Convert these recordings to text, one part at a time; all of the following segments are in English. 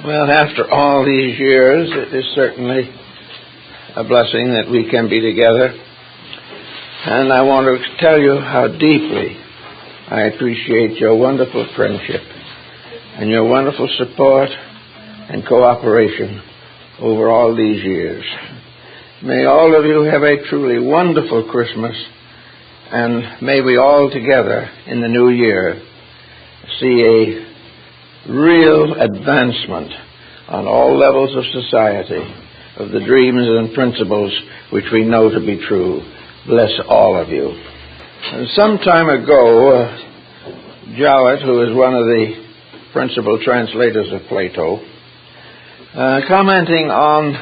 Well, after all these years, it is certainly a blessing that we can be together. And I want to tell you how deeply I appreciate your wonderful friendship and your wonderful support and cooperation over all these years. May all of you have a truly wonderful Christmas, and may we all together in the new year see a real advancement on all levels of society of the dreams and principles which we know to be true. Bless all of you. And some time ago, Jowett, who is one of the principal translators of Plato, commenting on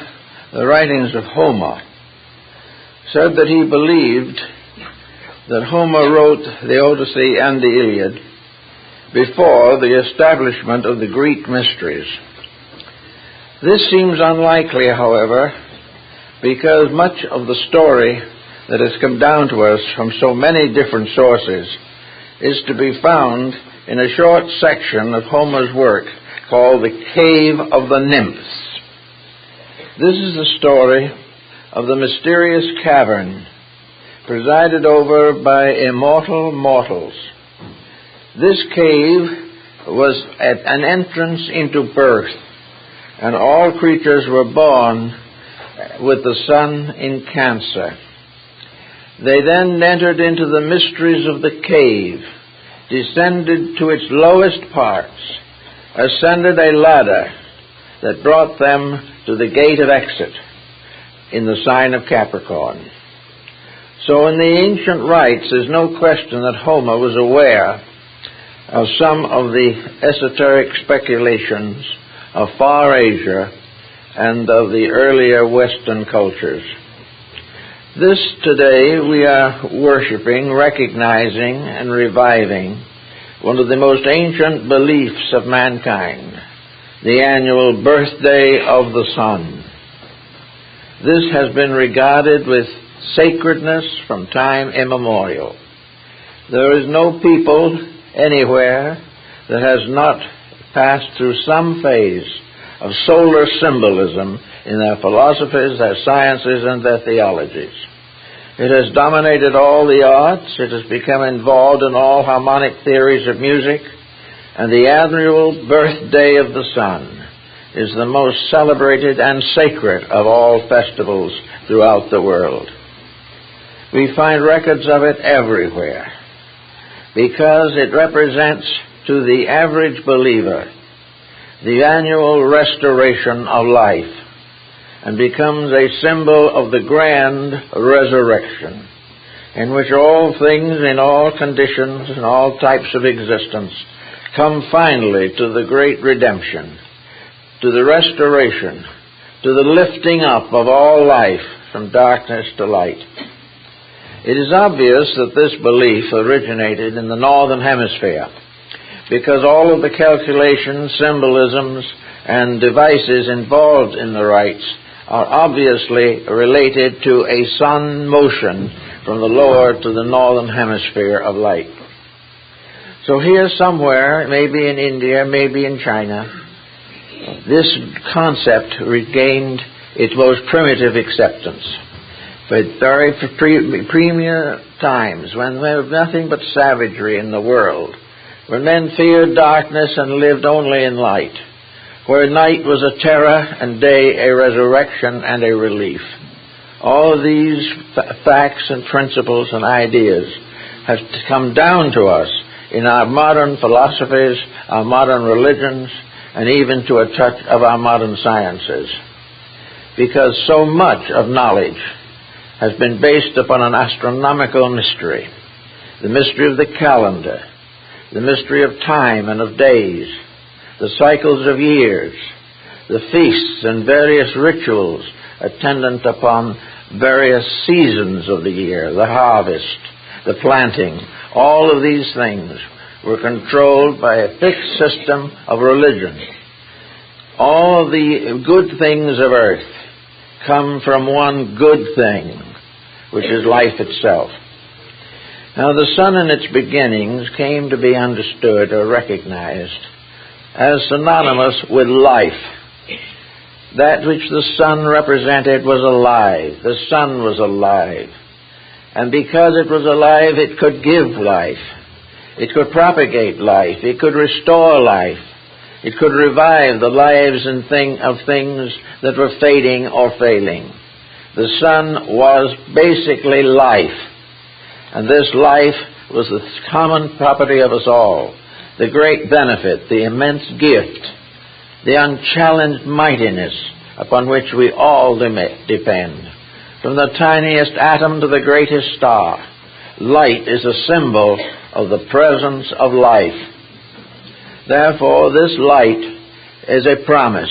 the writings of Homer, said that he believed that Homer wrote the Odyssey and the Iliad before the establishment of the Greek mysteries. This seems unlikely, however, because much of the story that has come down to us from so many different sources is to be found in a short section of Homer's work called The Cave of the Nymphs. This is the story of the mysterious cavern presided over by immortal mortals. This cave was an entrance into birth, and all creatures were born with the sun in Cancer. They then entered into the mysteries of the cave, descended to its lowest parts, ascended a ladder that brought them to the gate of exit in the sign of Capricorn. So in the ancient rites, there's no question that Homer was aware of some of the esoteric speculations of Far Asia and of the earlier Western cultures. This today we are worshiping, recognizing, and reviving one of the most ancient beliefs of mankind, the annual birthday of the sun. This has been regarded with sacredness from time immemorial. There is no people anywhere that has not passed through some phase of solar symbolism in their philosophies, their sciences, and their theologies. It has dominated all the arts. It has become involved in all harmonic theories of music, and the annual birthday of the sun is the most celebrated and sacred of all festivals throughout the world. We find records of it everywhere, because it represents to the average believer the annual restoration of life and becomes a symbol of the grand resurrection in which all things in all conditions and all types of existence come finally to the great redemption, to the restoration, to the lifting up of all life from darkness to light. It is obvious that this belief originated in the Northern Hemisphere because all of the calculations, symbolisms, and devices involved in the rites are obviously related to a sun motion from the lower to the Northern Hemisphere of light. So here somewhere, maybe in India, maybe in China, this concept regained its most primitive acceptance. But very premier times, when there was nothing but savagery in the world, when men feared darkness and lived only in light, where night was a terror and day a resurrection and a relief. All of these facts and principles and ideas have come down to us in our modern philosophies, our modern religions, and even to a touch of our modern sciences. Because so much of knowledge has been based upon an astronomical mystery, the mystery of the calendar, the mystery of time and of days, the cycles of years, the feasts and various rituals attendant upon various seasons of the year, the harvest, the planting. All of these things were controlled by a fixed system of religion. All the good things of earth come from one good thing, which is life itself. Now, the sun in its beginnings came to be understood or recognized as synonymous with life. That which the sun represented was alive. The sun was alive. And because it was alive, it could give life. It could propagate life. It could restore life. It could revive the lives and of things that were fading or failing. The sun was basically life. And this life was the common property of us all. The great benefit, the immense gift, the unchallenged mightiness upon which we all depend. From the tiniest atom to the greatest star, light is a symbol of the presence of life. Therefore, this light is a promise.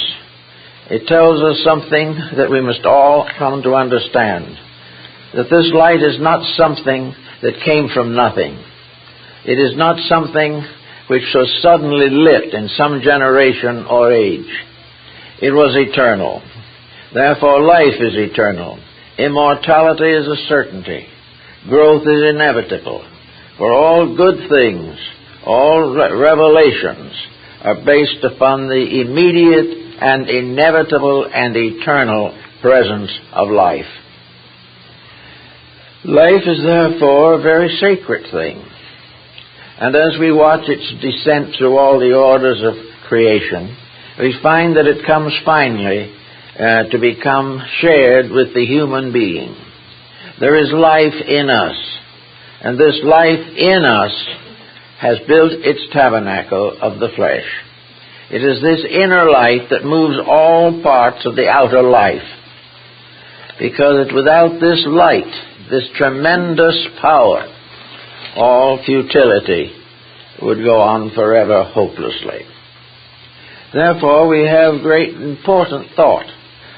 It tells us something that we must all come to understand, that this light is not something that came from nothing. It is not something which was suddenly lit in some generation or age. It was eternal. Therefore, life is eternal. Immortality is a certainty. Growth is inevitable. For all good things, all revelations are based upon the immediate and inevitable and eternal presence of life. Life is therefore a very sacred thing. And as we watch its descent through all the orders of creation, we find that it comes finally to become shared with the human being. There is life in us, and this life in us has built its tabernacle of the flesh. It is this inner light that moves all parts of the outer life, because without this light, this tremendous power, all futility would go on forever hopelessly. Therefore, we have great important thought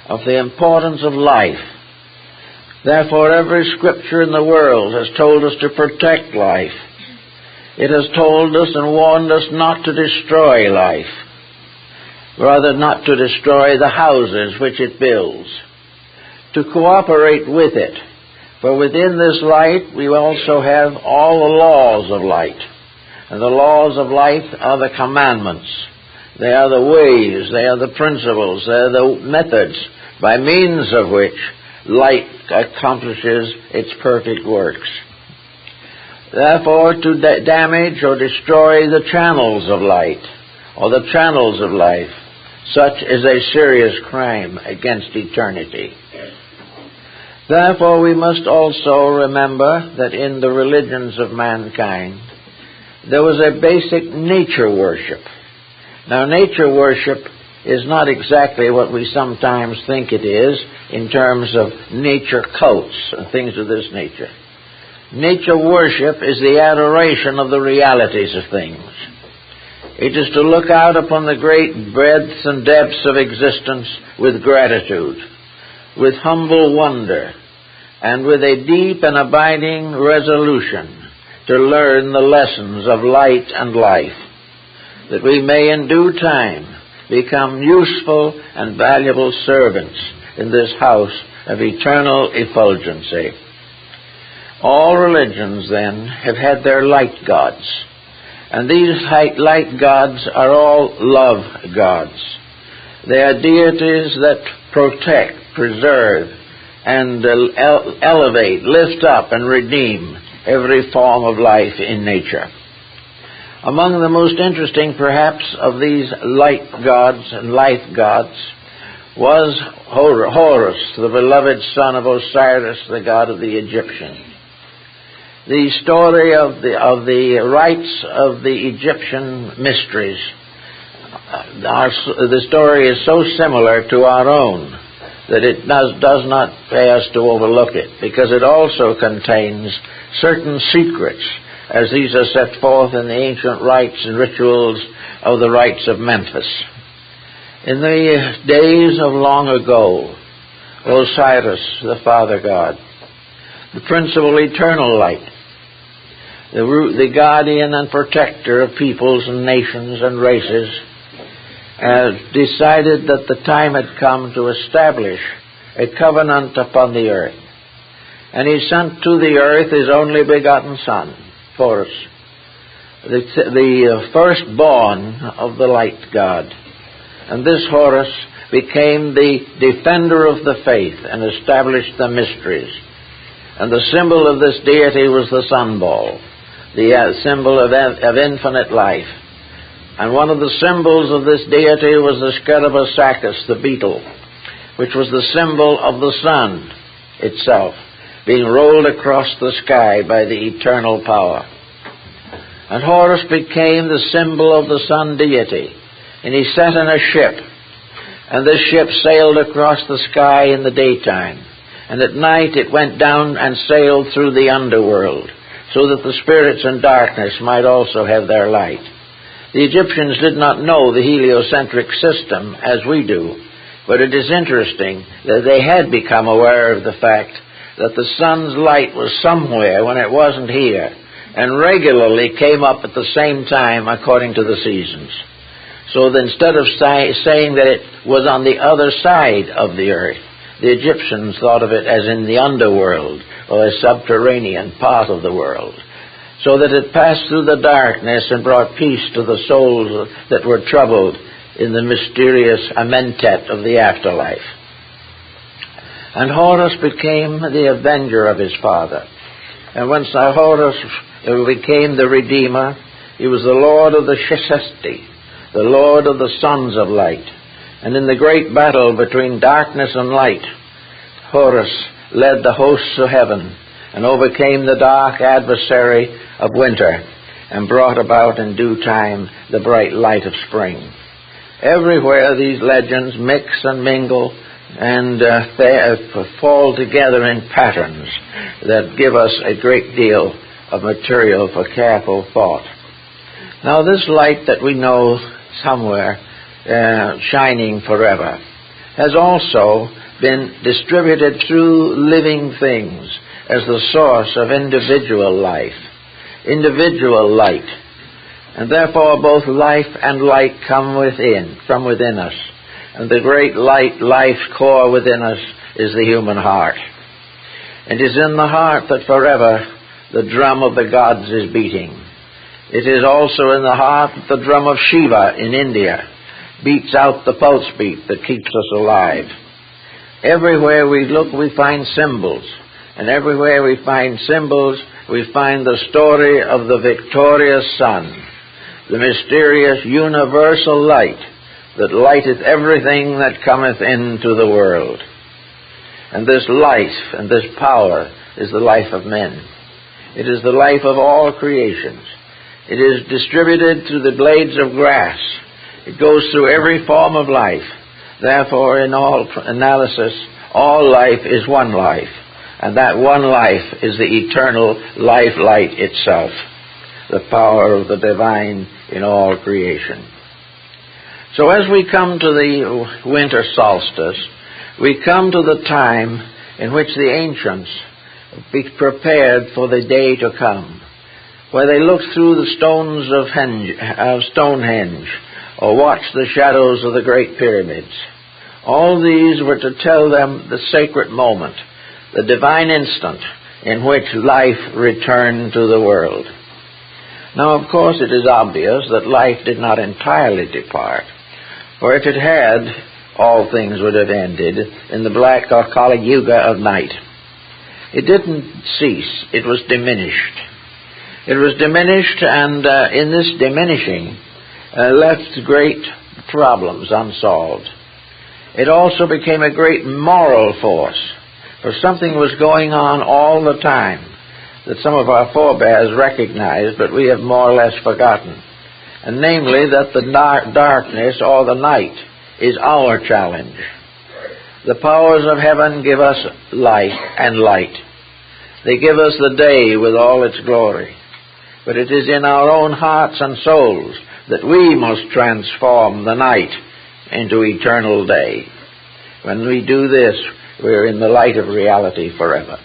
of the importance of life. Therefore, every scripture in the world has told us to protect life. It has told us and warned us not to destroy life, rather not to destroy the houses which it builds, to cooperate with it. For within this light, we also have all the laws of light. And the laws of life are the commandments. They are the ways, they are the principles, they are the methods by means of which light accomplishes its perfect works. Therefore, to damage or destroy the channels of light, or the channels of life, such is a serious crime against eternity. Therefore, we must also remember that in the religions of mankind, there was a basic nature worship. Now, nature worship is not exactly what we sometimes think it is in terms of nature cults and things of this nature. Nature worship is the adoration of the realities of things. It is to look out upon the great breadths and depths of existence with gratitude, with humble wonder, and with a deep and abiding resolution to learn the lessons of light and life, that we may in due time become useful and valuable servants in this house of eternal effulgency. All religions, then, have had their light gods, and these light gods are all love gods. They are deities that protect, preserve, and elevate, lift up, and redeem every form of life in nature. Among the most interesting, perhaps, of these light gods and life gods was Horus, the beloved son of Osiris, the god of the Egyptians. The story of the rites of the Egyptian mysteries, the story is so similar to our own that it does not pay us to overlook it, because it also contains certain secrets, as these are set forth in the ancient rites and rituals of the rites of Memphis. In the days of long ago, Osiris, the Father God, the principal eternal light, the guardian and protector of peoples and nations and races, decided that the time had come to establish a covenant upon the earth. And he sent to the earth his only begotten son, Horus, the firstborn of the light god. And this Horus became the defender of the faith and established the mysteries. And the symbol of this deity was the sun ball, the symbol of infinite life. And one of the symbols of this deity was the Scarabaeus, the beetle, which was the symbol of the sun itself, being rolled across the sky by the eternal power. And Horus became the symbol of the sun deity, and he sat in a ship, and this ship sailed across the sky in the daytime, and at night it went down and sailed through the underworld, so that the spirits in darkness might also have their light. The Egyptians did not know the heliocentric system as we do, but it is interesting that they had become aware of the fact that the sun's light was somewhere when it wasn't here, and regularly came up at the same time according to the seasons. So that instead of saying that it was on the other side of the earth, the Egyptians thought of it as in the underworld, or a subterranean part of the world, so that it passed through the darkness and brought peace to the souls that were troubled in the mysterious amentet of the afterlife. And Horus became the avenger of his father. And once Horus became the Redeemer, he was the Lord of the Sheshesti, the Lord of the sons of light. And in the great battle between darkness and light, Horus led the hosts of heaven and overcame the dark adversary of winter and brought about in due time the bright light of spring. Everywhere these legends mix and mingle and fall together in patterns that give us a great deal of material for careful thought. Now this light that we know somewhere shining forever has also been distributed through living things as the source of individual life, individual light. And therefore both life and light come from within us. And the great life core within us is the human heart. It is in the heart that forever the drum of the gods is beating. It is also in the heart that the drum of Shiva in India beats out the pulse beat that keeps us alive. Everywhere we look we find symbols. And everywhere we find symbols, we find the story of the victorious sun, the mysterious universal light that lighteth everything that cometh into the world. And this life and this power is the life of men. It is the life of all creations. It is distributed through the blades of grass. It goes through every form of life. Therefore, in all analysis, all life is one life. And that one life is the eternal life light itself, the power of the divine in all creation. So as we come to the winter solstice, we come to the time in which the ancients be prepared for the day to come, where they looked through the stones of Stonehenge or watched the shadows of the great pyramids. All these were to tell them the sacred moment, the divine instant in which life returned to the world. Now, of course, it is obvious that life did not entirely depart, for if it had, all things would have ended in the black or Kali Yuga of night. It didn't cease, it was diminished. It was diminished, and in this diminishing, left great problems unsolved. It also became a great moral force, for something was going on all the time that some of our forebears recognized, but we have more or less forgotten. And namely, that the darkness or the night is our challenge. The powers of heaven give us light and light. They give us the day with all its glory. But it is in our own hearts and souls that we must transform the night into eternal day. When we do this, we're in the light of reality forever.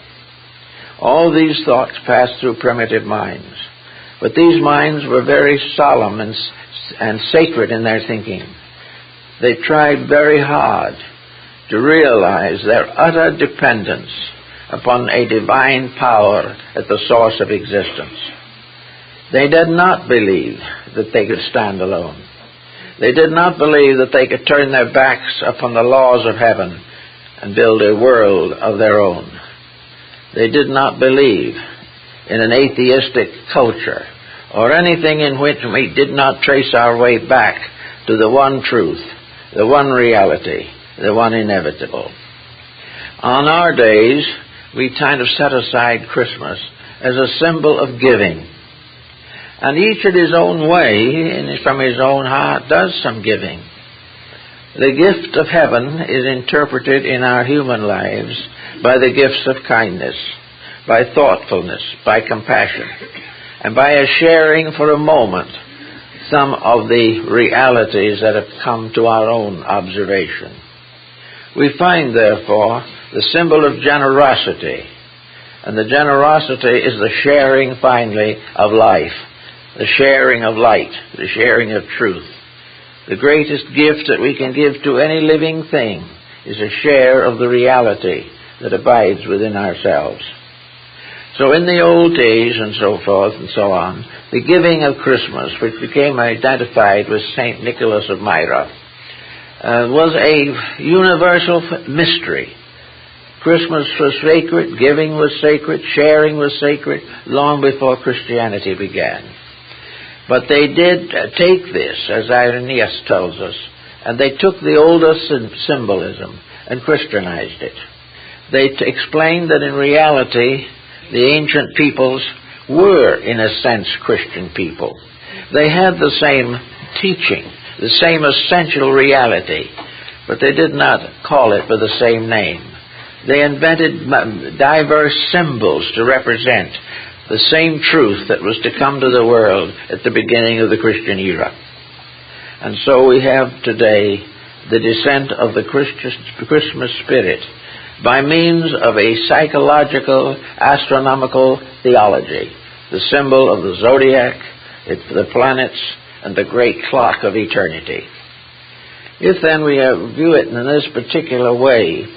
All these thoughts passed through primitive minds. But these minds were very solemn and sacred in their thinking. They tried very hard to realize their utter dependence upon a divine power at the source of existence. They did not believe that they could stand alone. They did not believe that they could turn their backs upon the laws of heaven and build a world of their own. They did not believe in an atheistic culture or anything in which we did not trace our way back to the one truth, the one reality, the one inevitable. On our days, we kind of set aside Christmas as a symbol of giving. And each in his own way, and from his own heart, does some giving. The gift of heaven is interpreted in our human lives by the gifts of kindness, by thoughtfulness, by compassion, and by a sharing for a moment some of the realities that have come to our own observation. We find, therefore, the symbol of generosity, and the generosity is the sharing, finally, of life, the sharing of light, the sharing of truth. The greatest gift that we can give to any living thing is a share of the reality that abides within ourselves. So in the old days and so forth and so on, the giving of Christmas, which became identified with St. Nicholas of Myra, was a universal mystery. Christmas was sacred, giving was sacred, sharing was sacred, long before Christianity began. But they did take this, as Irenaeus tells us, and they took the older symbolism and Christianized it. They explained that in reality, the ancient peoples were, in a sense, Christian people. They had the same teaching, the same essential reality, but they did not call it by the same name. They invented diverse symbols to represent the same truth that was to come to the world at the beginning of the Christian era. And so we have today the descent of the Christmas spirit by means of a psychological, astronomical theology, the symbol of the zodiac, the planets, and the great clock of eternity. If then we view it in this particular way,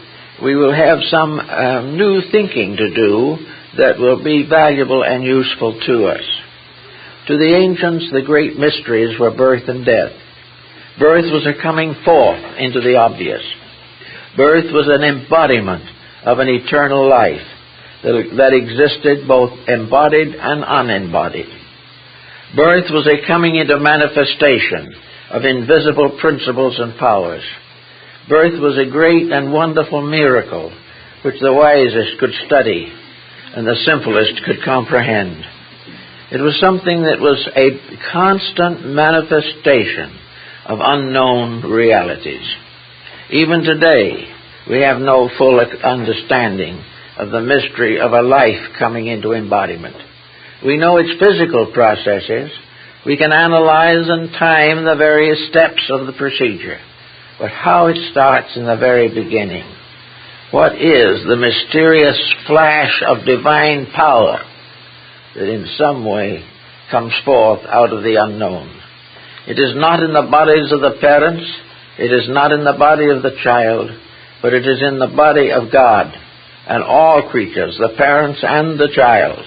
we will have some new thinking to do that will be valuable and useful to us. To the ancients, the great mysteries were birth and death. Birth was a coming forth into the obvious. Birth was an embodiment of an eternal life that existed both embodied and unembodied. Birth was a coming into manifestation of invisible principles and powers. Birth was a great and wonderful miracle which the wisest could study and the simplest could comprehend. It was something that was a constant manifestation of unknown realities. Even today, we have no full understanding of the mystery of a life coming into embodiment. We know its physical processes. We can analyze and time the various steps of the procedure. But how it starts in the very beginning, what is the mysterious flash of divine power that in some way comes forth out of the unknown? It is not in the bodies of the parents, it is not in the body of the child, but it is in the body of God. And all creatures, the parents and the child,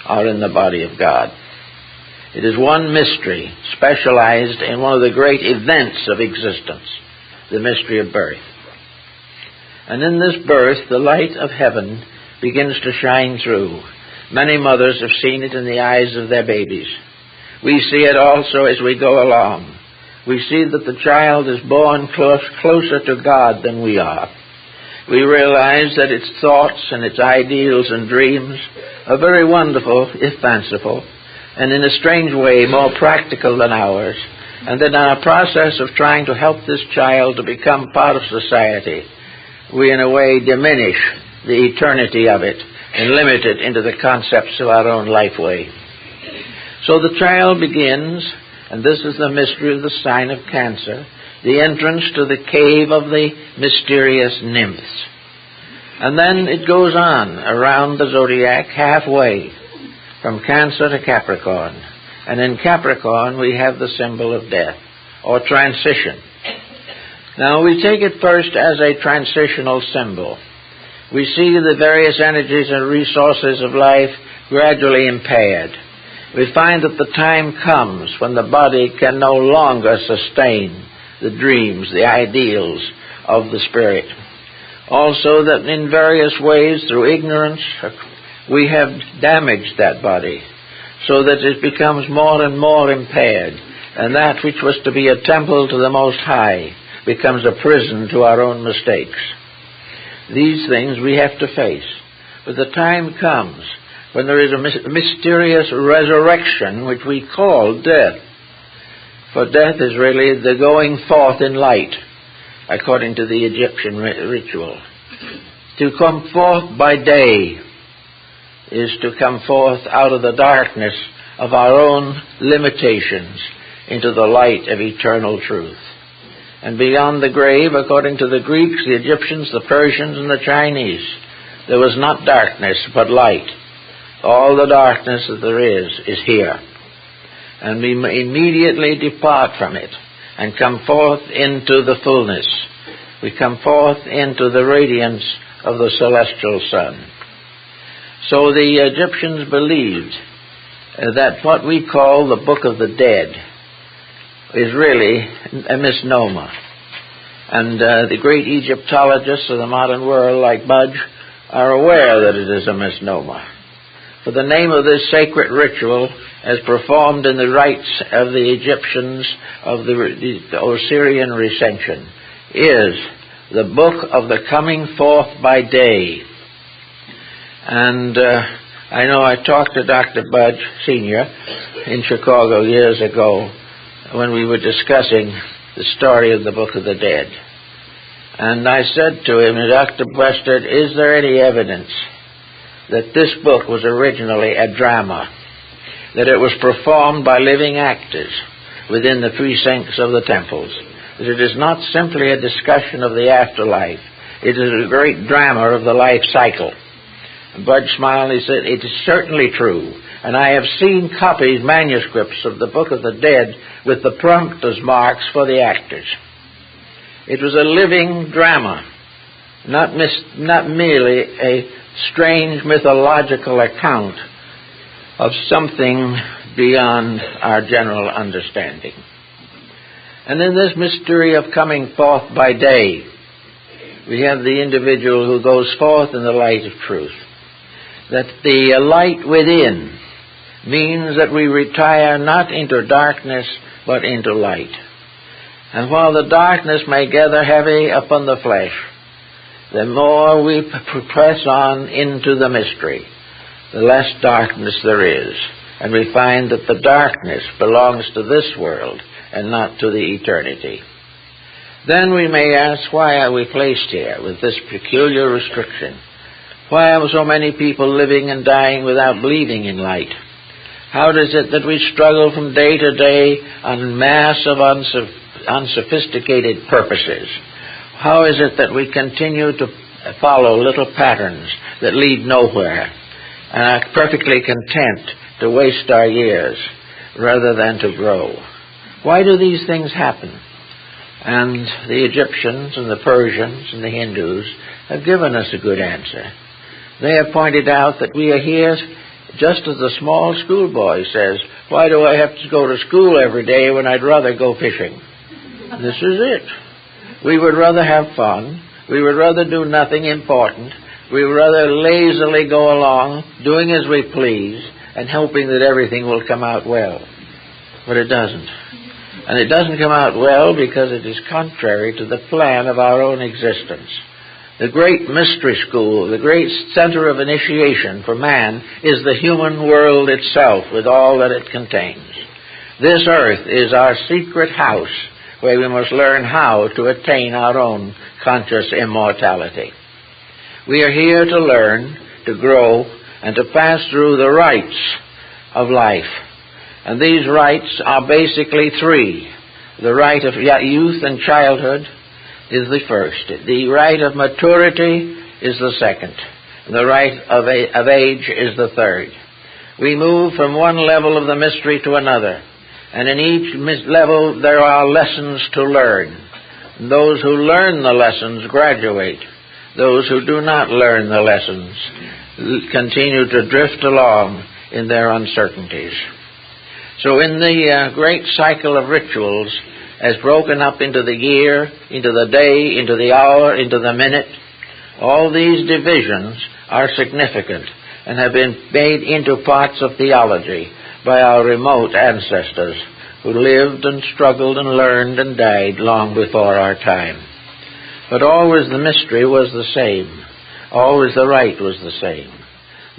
are in the body of God. It is one mystery specialized in one of the great events of existence, the mystery of birth. And in this birth, the light of heaven begins to shine through. Many mothers have seen it in the eyes of their babies. We see it also as we go along. We see that the child is born closer to God than we are. We realize that its thoughts and its ideals and dreams are very wonderful, if fanciful, and in a strange way more practical than ours, and that in our process of trying to help this child to become part of society, we in a way diminish the eternity of it and limit it into the concepts of our own life way. So the child begins, and this is the mystery of the sign of Cancer, the entrance to the cave of the mysterious Nymphs. And then it goes on around the zodiac halfway, from Cancer to Capricorn. And in Capricorn we have the symbol of death, or transition. Now we take it first as a transitional symbol. We see the various energies and resources of life gradually impaired. we find that the time comes when the body can no longer sustain the dreams, the ideals of the spirit. Also that in various ways, through ignorance, we have damaged that body so that it becomes more and more impaired, and that which was to be a temple to the Most High becomes a prison to our own mistakes. These things we have to face. But the time comes when there is a mysterious resurrection which we call death. For death is really the going forth in light, according to the Egyptian ritual. To come forth by day is to come forth out of the darkness of our own limitations into the light of eternal truth. And beyond the grave, according to the Greeks, the Egyptians, the Persians, and the Chinese, there was not darkness, but light. All the darkness that there is here. And we immediately depart from it and come forth into the fullness. We come forth into the radiance of the celestial sun. So the Egyptians believed that what we call the Book of the Dead is really a misnomer. And the great Egyptologists of the modern world, like Budge, are aware that it is a misnomer. For the name of this sacred ritual, as performed in the rites of the Egyptians of the Osirian recension, is the Book of the Coming Forth by Day. And I know I talked to Dr. Budge, Sr., in Chicago years ago when we were discussing the story of the Book of the Dead. And I said to him, Dr. Bustard, is there any evidence that this book was originally a drama, that it was performed by living actors within the precincts of the temples, that it is not simply a discussion of the afterlife, it is a great drama of the life cycle? And Bud smiled and he said, it is certainly true, and I have seen copies, manuscripts of the Book of the Dead with the prompter's marks for the actors. It was a living drama, not merely a strange mythological account of something beyond our general understanding. And in this mystery of coming forth by day, we have the individual who goes forth in the light of truth. That the light within means that we retire not into darkness, but into light. And while the darkness may gather heavy upon the flesh, the more we press on into the mystery, the less darkness there is. And we find that the darkness belongs to this world and not to the eternity. Then we may ask, why are we placed here with this peculiar restriction? Why are so many people living and dying without believing in light? How is it that we struggle from day to day on mass of unsophisticated purposes? How is it that we continue to follow little patterns that lead nowhere and are perfectly content to waste our years rather than to grow? Why do these things happen? And the Egyptians and the Persians and the Hindus have given us a good answer. They have pointed out that we are here just as the small schoolboy says, why do I have to go to school every day when I'd rather go fishing? This is it. We would rather have fun. We would rather do nothing important. We would rather lazily go along, doing as we please, and hoping that everything will come out well. But it doesn't. And it doesn't come out well because it is contrary to the plan of our own existence. The great mystery school, the great center of initiation for man is the human world itself with all that it contains. This earth is our secret house where we must learn how to attain our own conscious immortality. We are here to learn, to grow, and to pass through the rites of life. And these rites are basically three. The rite of youth and childhood is the first. The rite of maturity is the second. The rite of age is the third. We move from one level of the mystery to another. And in each level there are lessons to learn. Those who learn the lessons graduate. Those who do not learn the lessons continue to drift along in their uncertainties. So in the great cycle of rituals, as broken up into the year, into the day, into the hour, into the minute, all these divisions are significant and have been made into parts of theology by our remote ancestors who lived and struggled and learned and died long before our time. But always the mystery was the same. Always the rite was the same.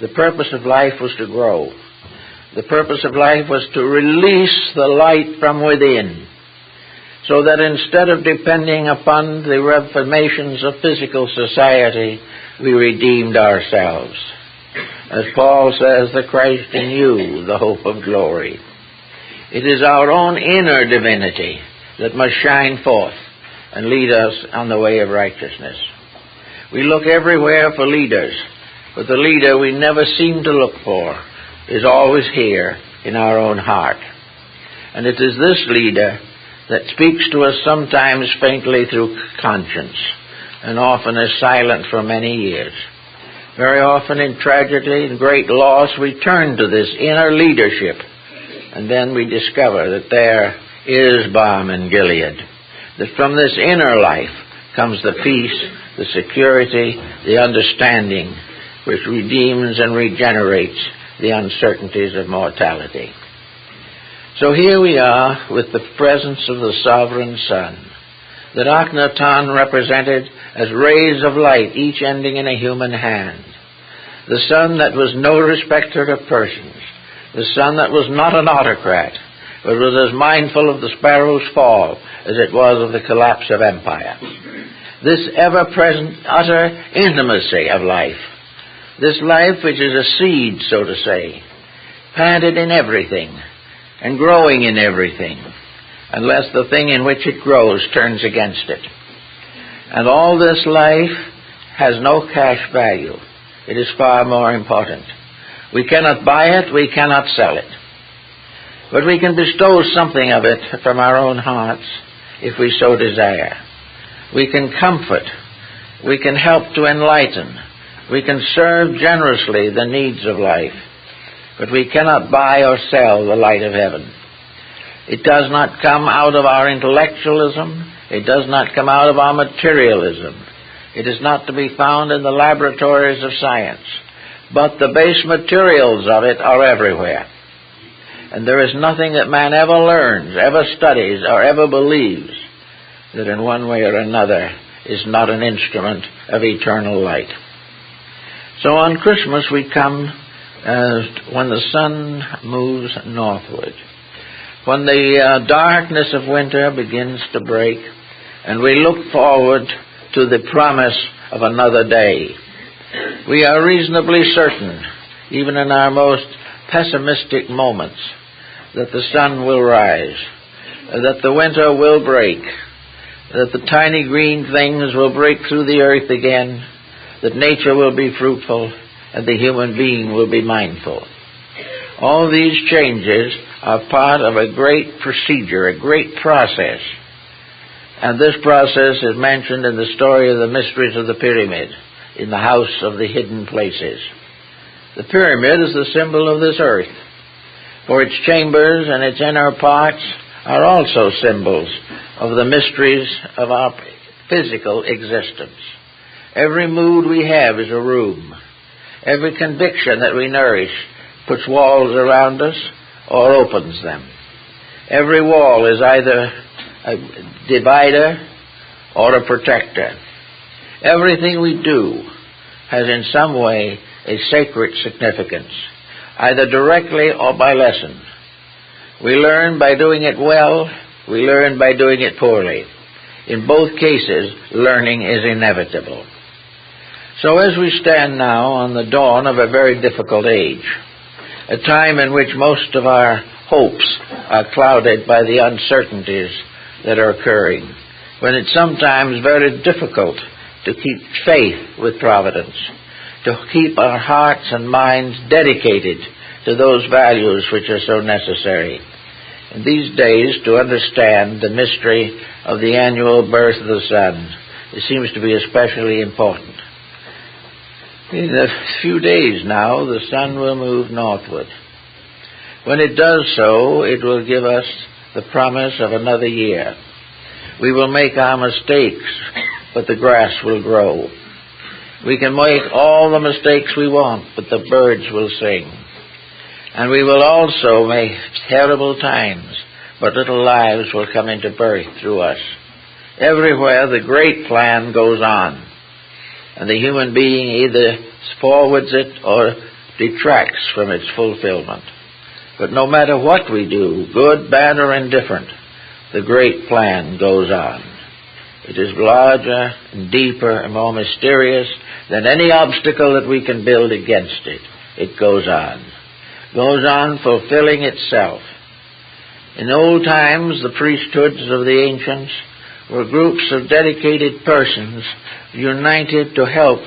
The purpose of life was to grow. The purpose of life was to release the light from within, so that instead of depending upon the reformations of physical society, we redeemed ourselves. As Paul says, the Christ in you, the hope of glory. It is our own inner divinity that must shine forth and lead us on the way of righteousness. We look everywhere for leaders, but the leader we never seem to look for is always here in our own heart. And it is this leader that speaks to us sometimes faintly through conscience, and often is silent for many years. Very often in tragedy and great loss we turn to this inner leadership, and then we discover that there is balm in Gilead, that from this inner life comes the peace, the security, the understanding which redeems and regenerates the uncertainties of mortality. So here we are with the presence of the sovereign sun, that Akhenaton represented as rays of light, each ending in a human hand. The sun that was no respecter of persons, the sun that was not an autocrat, but was as mindful of the sparrow's fall as it was of the collapse of empire. This ever-present, utter intimacy of life, this life which is a seed, so to say, planted in everything and growing in everything, unless the thing in which it grows turns against it. And all this life has no cash value. It is far more important. We cannot buy it, we cannot sell it. But we can bestow something of it from our own hearts if we so desire. We can comfort, we can help to enlighten, we can serve generously the needs of life, but we cannot buy or sell the light of heaven. It does not come out of our intellectualism, it does not come out of our materialism. It is not to be found in the laboratories of science, but the base materials of it are everywhere. And there is nothing that man ever learns, ever studies, or ever believes that in one way or another is not an instrument of eternal light. So on Christmas we come when the sun moves northward, when the darkness of winter begins to break, and we look forward to the promise of another day. We are reasonably certain, even in our most pessimistic moments, that the sun will rise, that the winter will break, that the tiny green things will break through the earth again, that nature will be fruitful, and the human being will be mindful. All these changes are part of a great procedure, a great process. And this process is mentioned in the story of the mysteries of the pyramid, in the house of the hidden places. The pyramid is the symbol of this earth, for its chambers and its inner parts are also symbols of the mysteries of our physical existence. Every mood we have is a room. Every conviction that we nourish puts walls around us or opens them. Every wall is either a divider or a protector. Everything we do has in some way a sacred significance, either directly or by lesson. We learn by doing it well, we learn by doing it poorly. In both cases, learning is inevitable. So as we stand now on the dawn of a very difficult age, a time in which most of our hopes are clouded by the uncertainties that are occurring, when it's sometimes very difficult to keep faith with providence, to keep our hearts and minds dedicated to those values which are so necessary. In these days, to understand the mystery of the annual birth of the sun, it seems to be especially important. In a few days now, the sun will move northward. When it does so, it will give us the promise of another year. We will make our mistakes, but the grass will grow. We can make all the mistakes we want, but the birds will sing. And we will also make terrible times, but little lives will come into birth through us. Everywhere the great plan goes on, and the human being either forwards it or detracts from its fulfillment. But no matter what we do, good, bad, or indifferent, the great plan goes on. It is larger and deeper and more mysterious than any obstacle that we can build against it. It goes on fulfilling itself. In old times, the priesthoods of the ancients were groups of dedicated persons united to help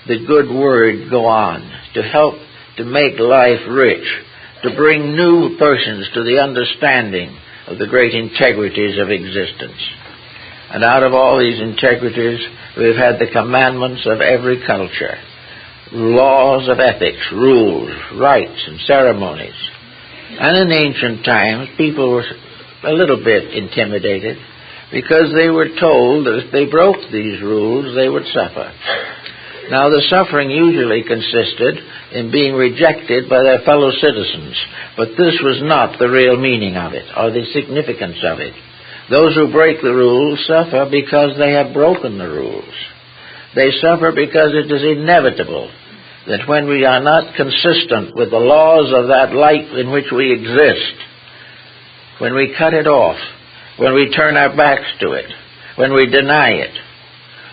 the good word go on, to help to make life rich, to bring new persons to the understanding of the great integrities of existence. And out of all these integrities, we've had the commandments of every culture, laws of ethics, rules, rites, and ceremonies. And in ancient times, people were a little bit intimidated because they were told that if they broke these rules, they would suffer. Now, the suffering usually consisted in being rejected by their fellow citizens, but this was not the real meaning of it, or the significance of it. Those who break the rules suffer because they have broken the rules. They suffer because it is inevitable that when we are not consistent with the laws of that light in which we exist, when we cut it off, when we turn our backs to it, when we deny it,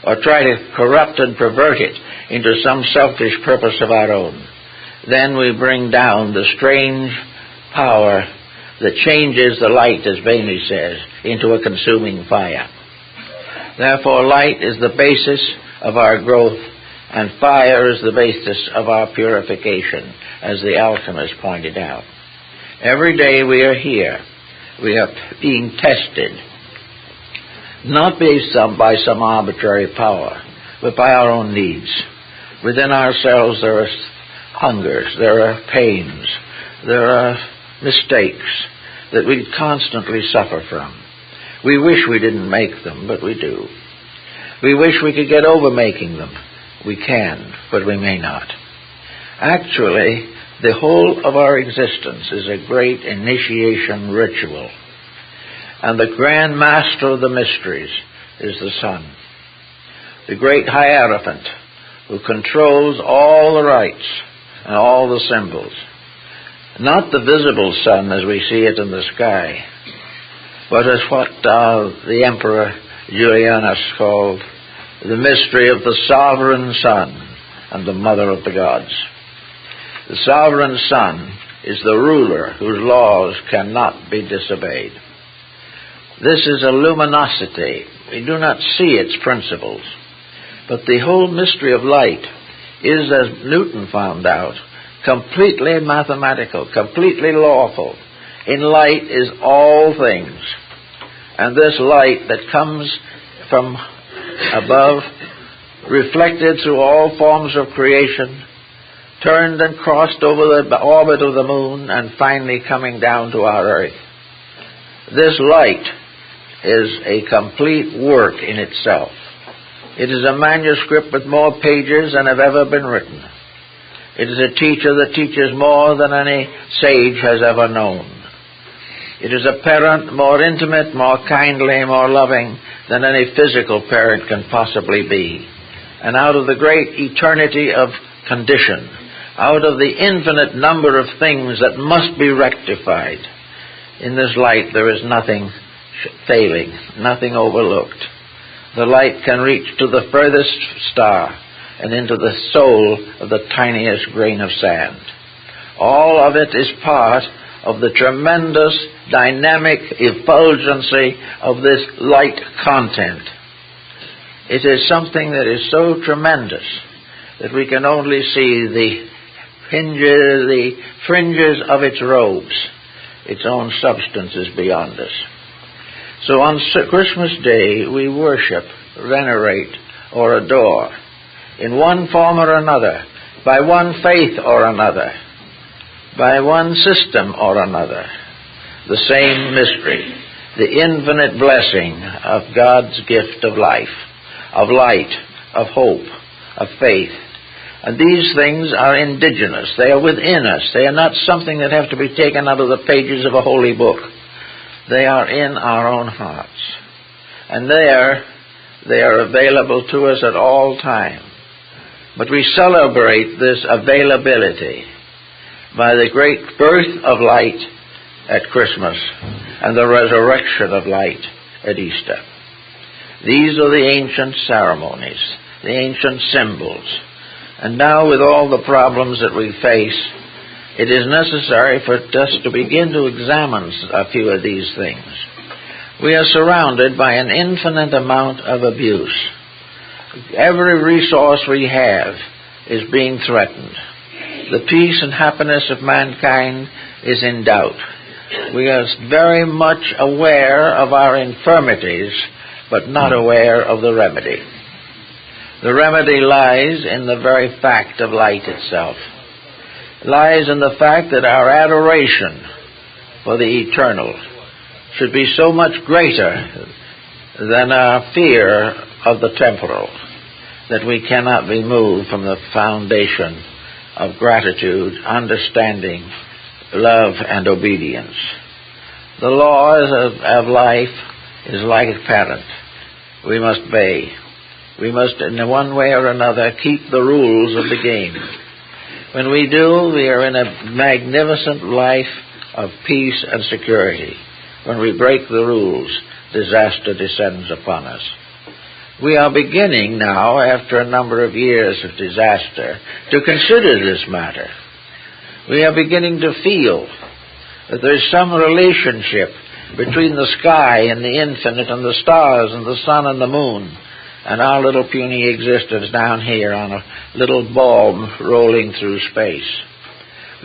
or try to corrupt and pervert it into some selfish purpose of our own, then we bring down the strange power that changes the light, as Bailey says, into a consuming fire. Therefore, light is the basis of our growth, and fire is the basis of our purification, as the alchemist pointed out. Every day we are here. We are being tested, not by some arbitrary power, but by our own needs. Within ourselves there are hungers, there are pains, there are mistakes that we constantly suffer from. We wish we didn't make them, but we do. We wish we could get over making them. We can, but we may not. Actually, the whole of our existence is a great initiation ritual. And the grand master of the mysteries is the sun, the great hierophant who controls all the rites and all the symbols. Not the visible sun as we see it in the sky, but as what the Emperor Julianus called the mystery of the sovereign sun and the mother of the gods. The sovereign sun is the ruler whose laws cannot be disobeyed. This is a luminosity. We do not see its principles. But the whole mystery of light is, as Newton found out, completely mathematical, completely lawful. In light is all things. And this light that comes from above, reflected through all forms of creation, turned and crossed over the orbit of the moon, and finally coming down to our earth. This light is a complete work in itself. It is a manuscript with more pages than have ever been written. It is a teacher that teaches more than any sage has ever known. It is a parent more intimate, more kindly, more loving than any physical parent can possibly be. And out of the great eternity of condition, out of the infinite number of things that must be rectified, in this light there is nothing failing, nothing overlooked. The light can reach to the furthest star and into the soul of the tiniest grain of sand. All of it is part of the tremendous dynamic effulgency of this light content. It is something that is so tremendous that we can only see the fringes of its robes. Its own substance is beyond us. So on Christmas Day, we worship, venerate, or adore, in one form or another, by one faith or another, by one system or another, the same mystery, the infinite blessing of God's gift of life, of light, of hope, of faith. And these things are indigenous. They are within us. They are not something that have to be taken out of the pages of a holy book. They are in our own hearts. And there, they are available to us at all times. But we celebrate this availability by the great birth of light at Christmas and the resurrection of light at Easter. These are the ancient ceremonies, the ancient symbols. And now, with all the problems that we face, it is necessary for us to begin to examine a few of these things. We are surrounded by an infinite amount of abuse. Every resource we have is being threatened. The peace and happiness of mankind is in doubt. We are very much aware of our infirmities, but not aware of the remedy. The remedy lies in the very fact of light itself. It lies in the fact that our adoration for the eternal should be so much greater than our fear of the temporal, that we cannot be moved from the foundation of gratitude, understanding, love, and obedience. The laws of life is like a parent. We must obey. We must, in one way or another, keep the rules of the game. When we do, we are in a magnificent life of peace and security. When we break the rules, disaster descends upon us. We are beginning now, after a number of years of disaster, to consider this matter. We are beginning to feel that there is some relationship between the sky and the infinite and the stars and the sun and the moon and our little puny existence down here on a little ball rolling through space.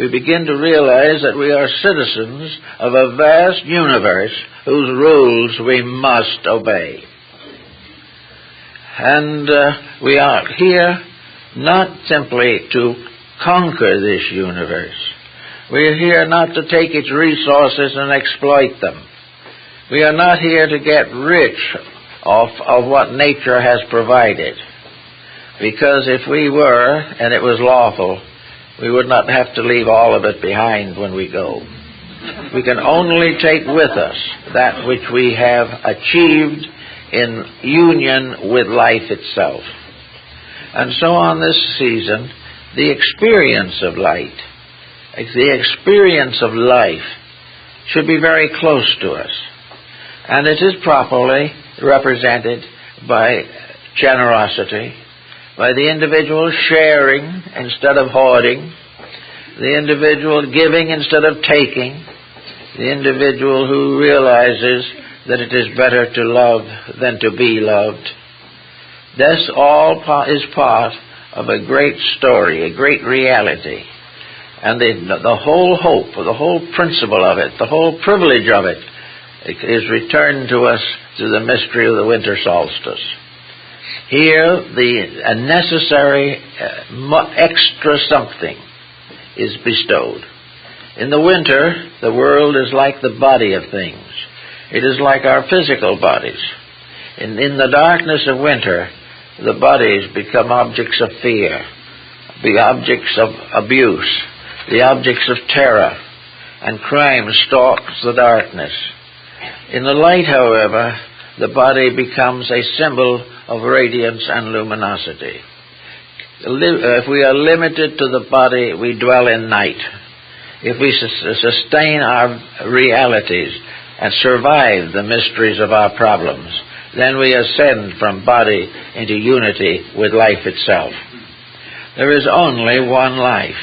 We begin to realize that we are citizens of a vast universe whose rules we must obey. And we are here not simply to conquer this universe. We are here not to take its resources and exploit them. We are not here to get rich of what nature has provided. Because if we were, and it was lawful, we would not have to leave all of it behind when we go. We can only take with us that which we have achieved in union with life itself. And so on this season, the experience of light, the experience of life, should be very close to us. And it is properly represented by generosity, by the individual sharing instead of hoarding, the individual giving instead of taking, the individual who realizes that it is better to love than to be loved. This all is part of a great story, a great reality. And the whole hope, the whole principle of it, the whole privilege of it, is returned to us through the mystery of the winter solstice. Here, a necessary extra something is bestowed. In the winter, the world is like the body of things. It is like our physical bodies. In the darkness of winter, the bodies become objects of fear, the objects of abuse, the objects of terror, and crime stalks the darkness. In the light, however, the body becomes a symbol of radiance and luminosity. If we are limited to the body, we dwell in night. If we sustain our realities and survive the mysteries of our problems, then we ascend from body into unity with life itself. There is only one life.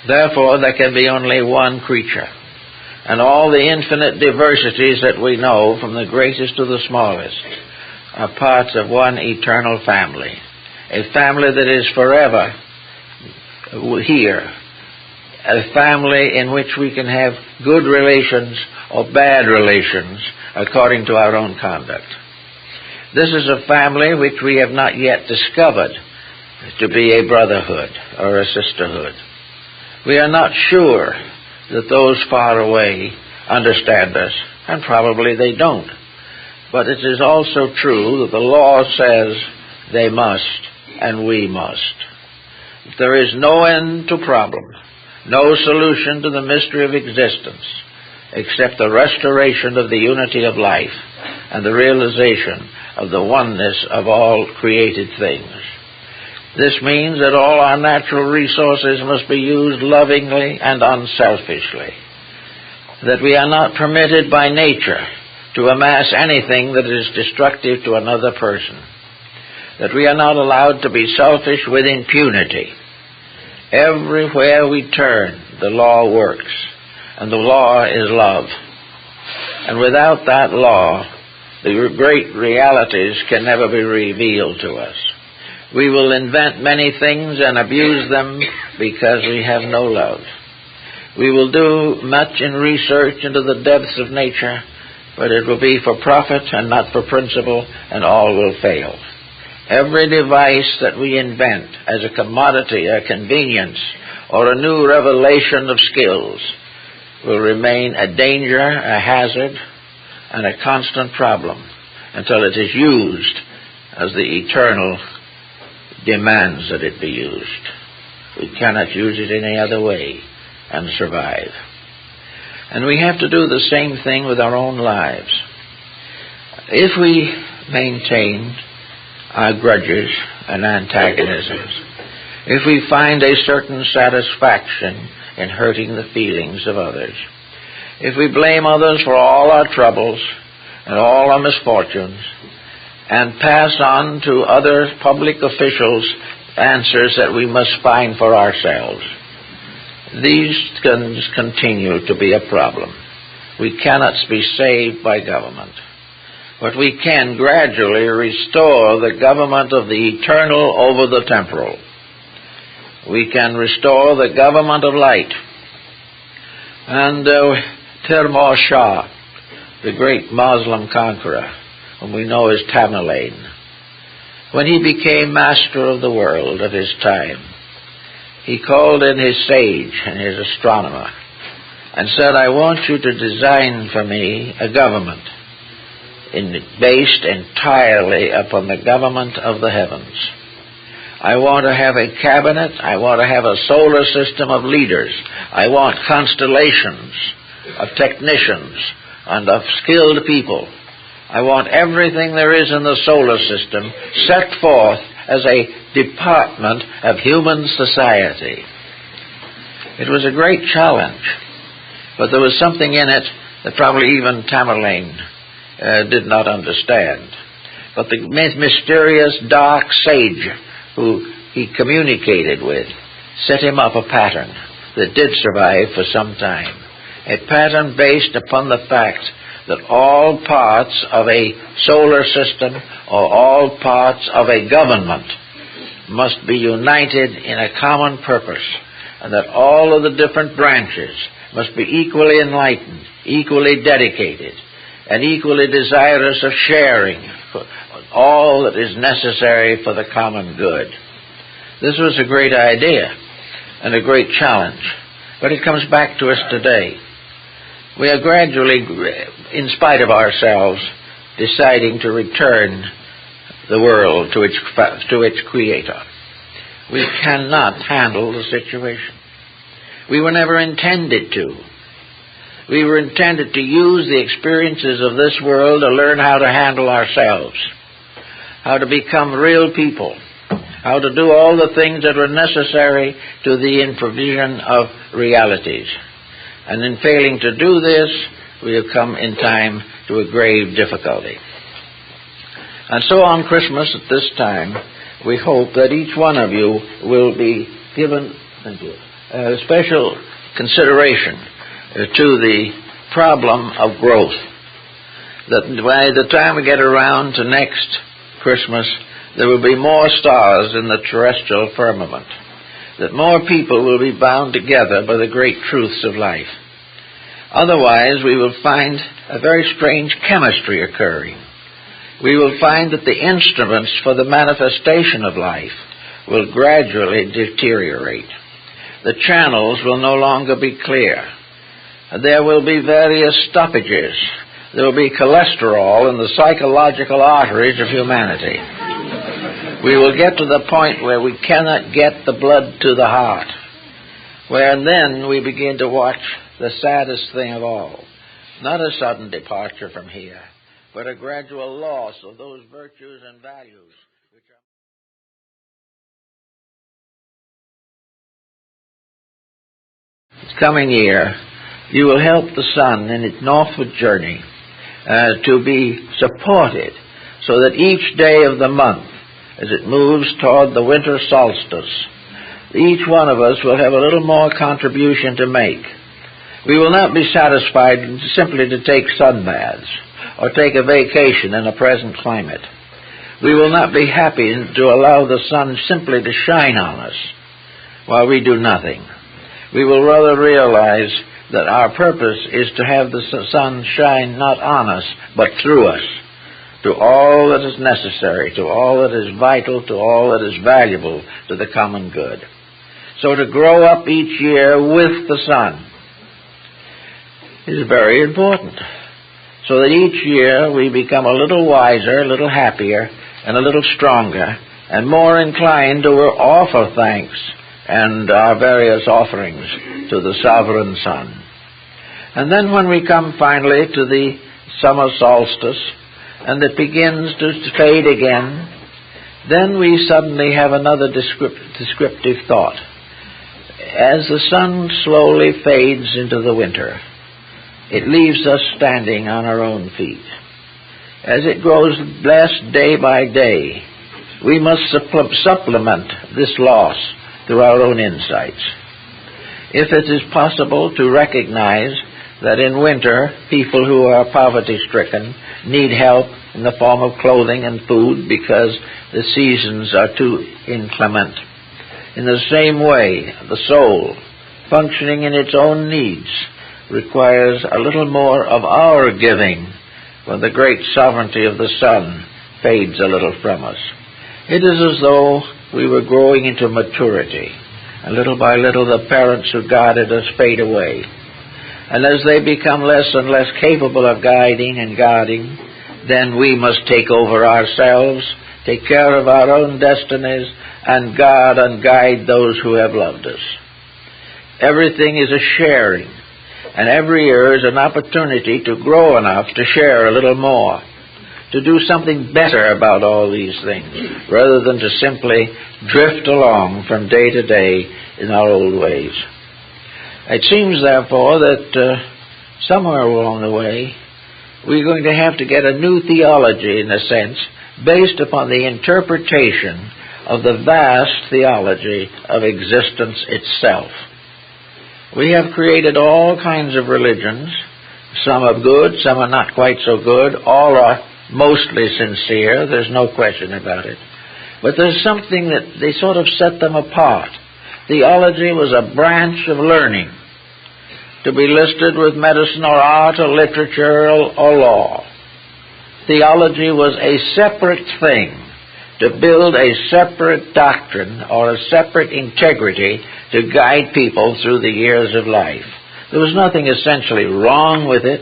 Therefore, there can be only one creature. And all the infinite diversities that we know, from the greatest to the smallest, are parts of one eternal family. A family that is forever here. A family in which we can have good relations or bad relations according to our own conduct. This is a family which we have not yet discovered to be a brotherhood or a sisterhood. We are not sure that those far away understand us, and probably they don't. But it is also true that the law says they must, and we must. There is no end to problem, no solution to the mystery of existence, except the restoration of the unity of life and the realization of the oneness of all created things. This means that all our natural resources must be used lovingly and unselfishly, that we are not permitted by nature to amass anything that is destructive to another person, that we are not allowed to be selfish with impunity. Everywhere we turn, the law works, and the law is love. And without that law, the great realities can never be revealed to us. We will invent many things and abuse them because we have no love. We will do much in research into the depths of nature, but it will be for profit and not for principle, and all will fail. Every device that we invent as a commodity, a convenience, or a new revelation of skills will remain a danger, a hazard, and a constant problem until it is used as the eternal demands that it be used. We cannot use it any other way and survive. And we have to do the same thing with our own lives. If we maintain our grudges and antagonisms, if we find a certain satisfaction in hurting the feelings of others, if we blame others for all our troubles and all our misfortunes, and pass on to other public officials answers that we must find for ourselves, these can continue to be a problem. We cannot be saved by government, but we can gradually restore the government of the eternal over the temporal. We can restore the government of light. And Timur Shah, the great Muslim conqueror, whom we know as Tamerlane, when he became master of the world at his time, he called in his sage and his astronomer and said, I want you to design for me a government based entirely upon the government of the heavens. I want to have a cabinet. I want to have a solar system of leaders. I want constellations of technicians and of skilled people. I want everything there is in the solar system set forth as a department of human society. It was a great challenge, but there was something in it that probably even Tamerlane did not understand. But the mysterious dark sage who he communicated with set him up a pattern that did survive for some time. A pattern based upon the fact that all parts of a solar system or all parts of a government must be united in a common purpose, and that all of the different branches must be equally enlightened, equally dedicated, and equally desirous of sharing all that is necessary for the common good. This was a great idea and a great challenge, but it comes back to us today. We are gradually, in spite of ourselves, deciding to return the world to its creator. We cannot handle the situation. We were never intended to. We were intended to use the experiences of this world to learn how to handle ourselves, how to become real people, how to do all the things that were necessary to the provision of realities. And in failing to do this, we have come in time to a grave difficulty. And so on Christmas at this time, we hope that each one of you will be given special consideration to the problem of growth. That by the time we get around to next Christmas, there will be more stars in the terrestrial firmament, that more people will be bound together by the great truths of life. Otherwise, we will find a very strange chemistry occurring. We will find that the instruments for the manifestation of life will gradually deteriorate. The channels will no longer be clear. There will be various stoppages. There will be cholesterol in the psychological arteries of humanity. We will get to the point where we cannot get the blood to the heart, where then we begin to watch the saddest thing of all. Not a sudden departure from here, but a gradual loss of those virtues and values which are... This coming year, you will help the sun in its northward journey to be supported so that each day of the month, as it moves toward the winter solstice, each one of us will have a little more contribution to make. We will not be satisfied simply to take sunbaths or take a vacation in a present climate. We will not be happy to allow the sun simply to shine on us while we do nothing. We will rather realize that our purpose is to have the sun shine not on us, but through us, to all that is necessary, to all that is vital, to all that is valuable to the common good. So to grow up each year with the sun is very important, so that each year we become a little wiser, a little happier, and a little stronger, and more inclined to offer thanks and our various offerings to the sovereign sun. And then when we come finally to the summer solstice, and it begins to fade again, then we suddenly have another descriptive thought. As the sun slowly fades into the winter, it leaves us standing on our own feet. As it grows less day by day, we must supplement this loss through our own insights. If it is possible to recognize that in winter people who are poverty-stricken need help in the form of clothing and food because the seasons are too inclement. In the same way, the soul, functioning in its own needs, requires a little more of our giving when the great sovereignty of the sun fades a little from us. It is as though we were growing into maturity, and little by little the parents who guarded us fade away. And as they become less and less capable of guiding and guarding, then we must take over ourselves, take care of our own destinies, and guard and guide those who have loved us. Everything is a sharing, and every year is an opportunity to grow enough to share a little more, to do something better about all these things, rather than to simply drift along from day to day in our old ways. It seems, therefore, that somewhere along the way, we're going to have to get a new theology, in a sense, based upon the interpretation of the vast theology of existence itself. We have created all kinds of religions. Some are good, some are not quite so good. All are mostly sincere, there's no question about it. But there's something that they sort of set them apart. Theology was a branch of learning, to be listed with medicine or art or literature or law. Theology was a separate thing, to build a separate doctrine or a separate integrity to guide people through the years of life. There was nothing essentially wrong with it.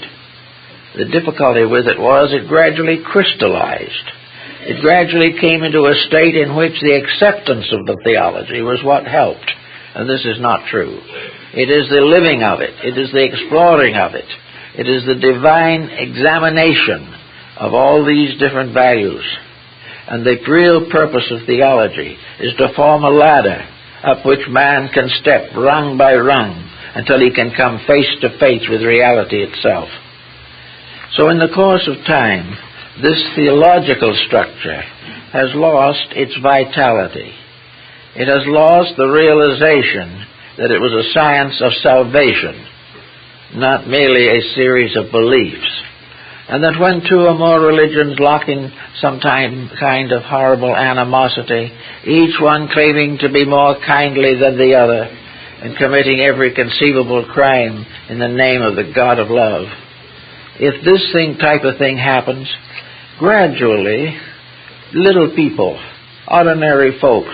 The difficulty with it was it gradually crystallized. It gradually came into a state in which the acceptance of the theology was what helped. And this is not true. It is the living of it. It is the exploring of it. It is the divine examination of all these different values. And the real purpose of theology is to form a ladder up which man can step rung by rung until he can come face to face with reality itself. So in the course of time, this theological structure has lost its vitality. It has lost the realization that it was a science of salvation, not merely a series of beliefs. And that when two or more religions lock in some kind of horrible animosity, each one claiming to be more kindly than the other, and committing every conceivable crime in the name of the God of love, if this type of thing happens, gradually little people, ordinary folks,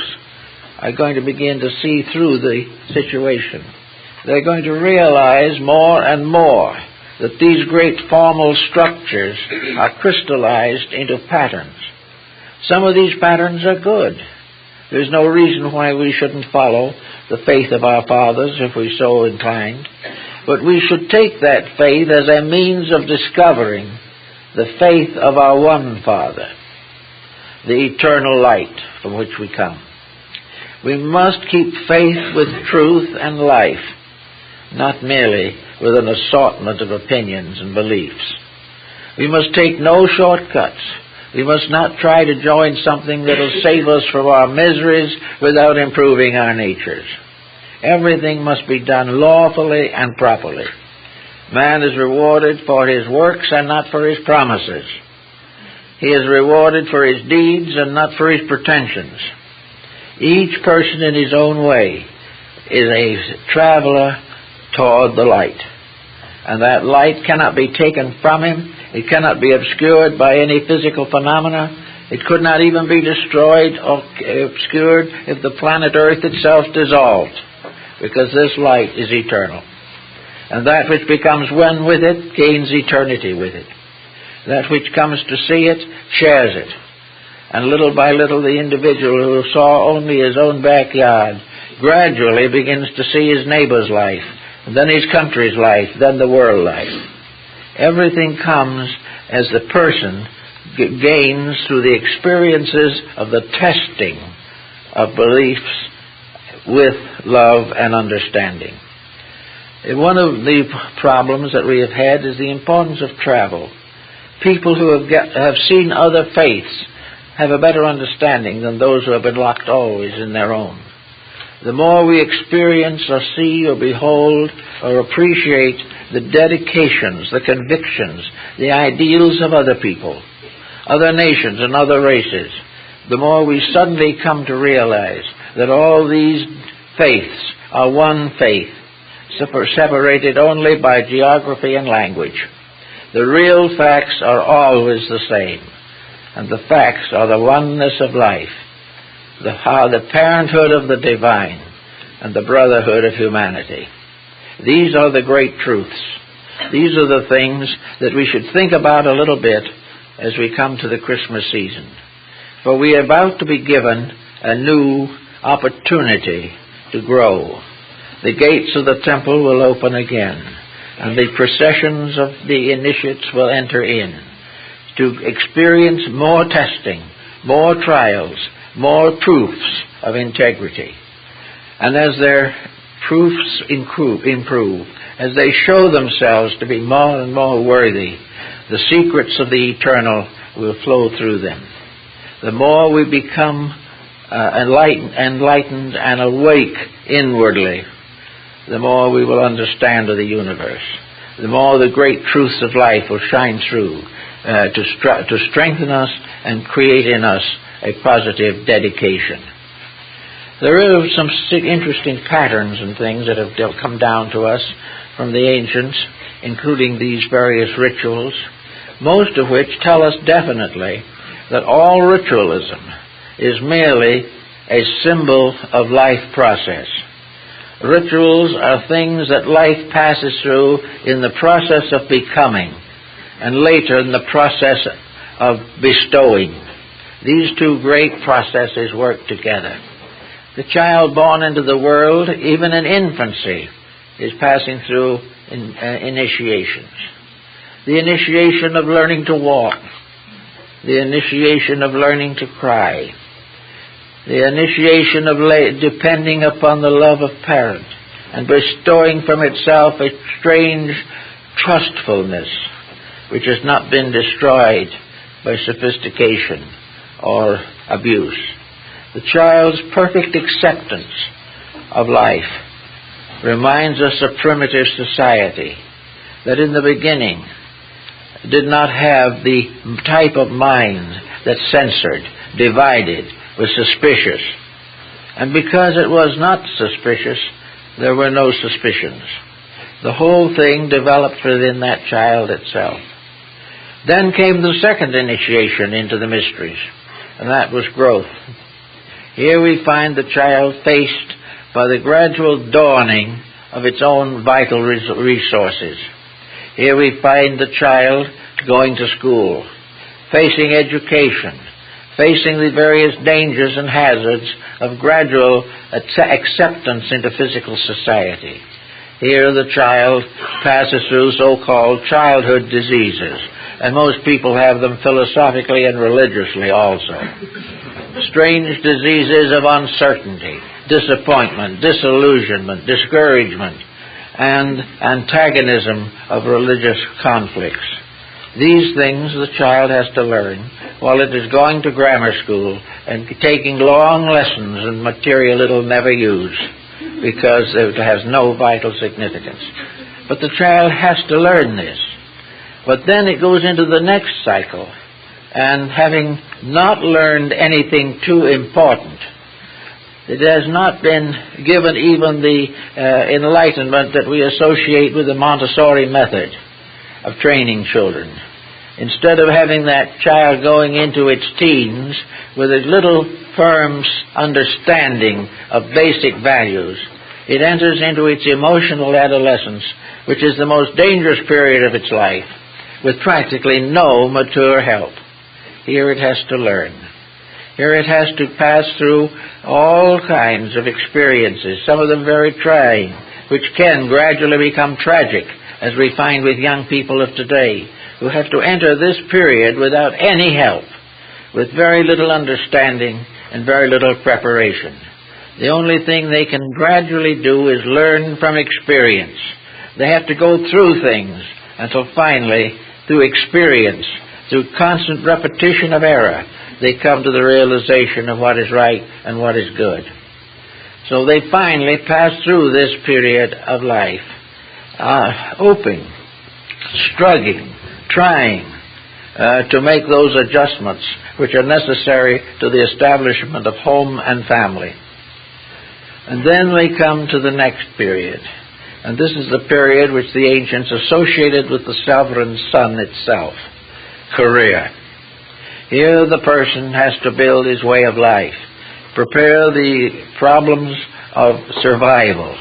are going to begin to see through the situation. They're going to realize more and more that these great formal structures are crystallized into patterns. Some of these patterns are good. There's no reason why we shouldn't follow the faith of our fathers if we're so inclined. But we should take that faith as a means of discovering the faith of our one Father, the eternal light from which we come. We must keep faith with truth and life, not merely with an assortment of opinions and beliefs. We must take no shortcuts. We must not try to join something that will save us from our miseries without improving our natures. Everything must be done lawfully and properly. Man is rewarded for his works and not for his promises. He is rewarded for his deeds and not for his pretensions. Each person in his own way is a traveler toward the light. And that light cannot be taken from him. It cannot be obscured by any physical phenomena. It could not even be destroyed or obscured if the planet Earth itself dissolved, because this light is eternal. And that which becomes one with it gains eternity with it. That which comes to see it shares it. And little by little the individual who saw only his own backyard gradually begins to see his neighbor's life, and then his country's life, then the world life. Everything comes as the person gains through the experiences of the testing of beliefs with love and understanding. One of the problems that we have had is the importance of travel. People who have seen other faiths have a better understanding than those who have been locked always in their own. The more we experience or see or behold or appreciate the dedications, the convictions, the ideals of other people, other nations and other races, the more we suddenly come to realize that all these faiths are one faith, separated only by geography and language. The real facts are always the same, and the facts are the oneness of life, the parenthood of the divine, and the brotherhood of humanity. These are the great truths. These are the things that we should think about a little bit as we come to the Christmas season. For we are about to be given a new opportunity to grow. The gates of the temple will open again, and the processions of the initiates will enter in to experience more testing, more trials, more proofs of integrity. And as their proofs improve, as they show themselves to be more and more worthy, the secrets of the eternal will flow through them. The more we become enlightened and awake inwardly, the more we will understand of the universe. The more the great truths of life will shine through to strengthen us and create in us a positive dedication. There are some interesting patterns and things that have come down to us from the ancients, including these various rituals, most of which tell us definitely that all ritualism is merely a symbol of life process. Rituals are things that life passes through in the process of becoming, and later in the process of bestowing. These two great processes work together. The child born into the world, even in infancy, is passing through initiations. The initiation of learning to walk, the initiation of learning to cry, the initiation of depending upon the love of parent and bestowing from itself a strange trustfulness which has not been destroyed by sophistication or abuse. The child's perfect acceptance of life reminds us of primitive society that in the beginning did not have the type of mind that censored, divided, was suspicious. And because it was not suspicious, there were no suspicions. The whole thing developed within that child itself. Then came the second initiation into the mysteries, and that was growth. Here we find the child faced by the gradual dawning of its own vital resources. Here we find the child going to school, facing education, facing the various dangers and hazards of gradual acceptance into physical society. Here the child passes through so-called childhood diseases, and most people have them philosophically and religiously also. Strange diseases of uncertainty, disappointment, disillusionment, discouragement, and antagonism of religious conflicts. These things the child has to learn while it is going to grammar school and taking long lessons in material it will never use because it has no vital significance. But the child has to learn this. But then it goes into the next cycle, and having not learned anything too important, it has not been given even the enlightenment that we associate with the Montessori method of training children. Instead of having that child going into its teens with a little firm understanding of basic values, it enters into its emotional adolescence, which is the most dangerous period of its life, with practically no mature help. Here it has to learn. Here it has to pass through all kinds of experiences, some of them very trying, which can gradually become tragic, as we find with young people of today, who have to enter this period without any help, with very little understanding and very little preparation. The only thing they can gradually do is learn from experience. They have to go through things until finally, through experience, through constant repetition of error, they come to the realization of what is right and what is good. So they finally pass through this period of life, hoping, struggling, trying to make those adjustments which are necessary to the establishment of home and family. And then we come to the next period. And this is the period which the ancients associated with the sovereign sun itself, career. Here the person has to build his way of life, prepare the problems of survival,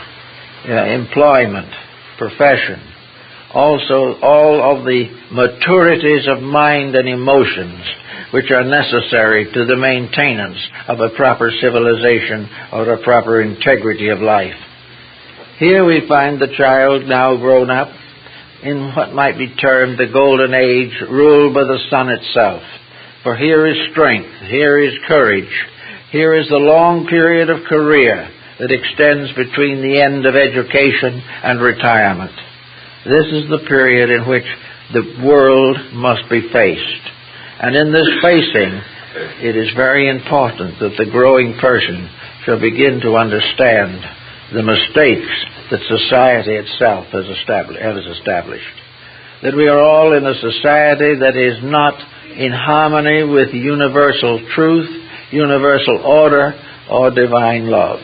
employment, profession, also all of the maturities of mind and emotions which are necessary to the maintenance of a proper civilization or a proper integrity of life. Here we find the child now grown up in what might be termed the golden age, ruled by the sun itself. For here is strength, here is courage, here is the long period of career that extends between the end of education and retirement. This is the period in which the world must be faced. And in this facing, it is very important that the growing person shall begin to understand the mistakes that society itself has established. That we are all in a society that is not in harmony with universal truth, universal order, or divine love.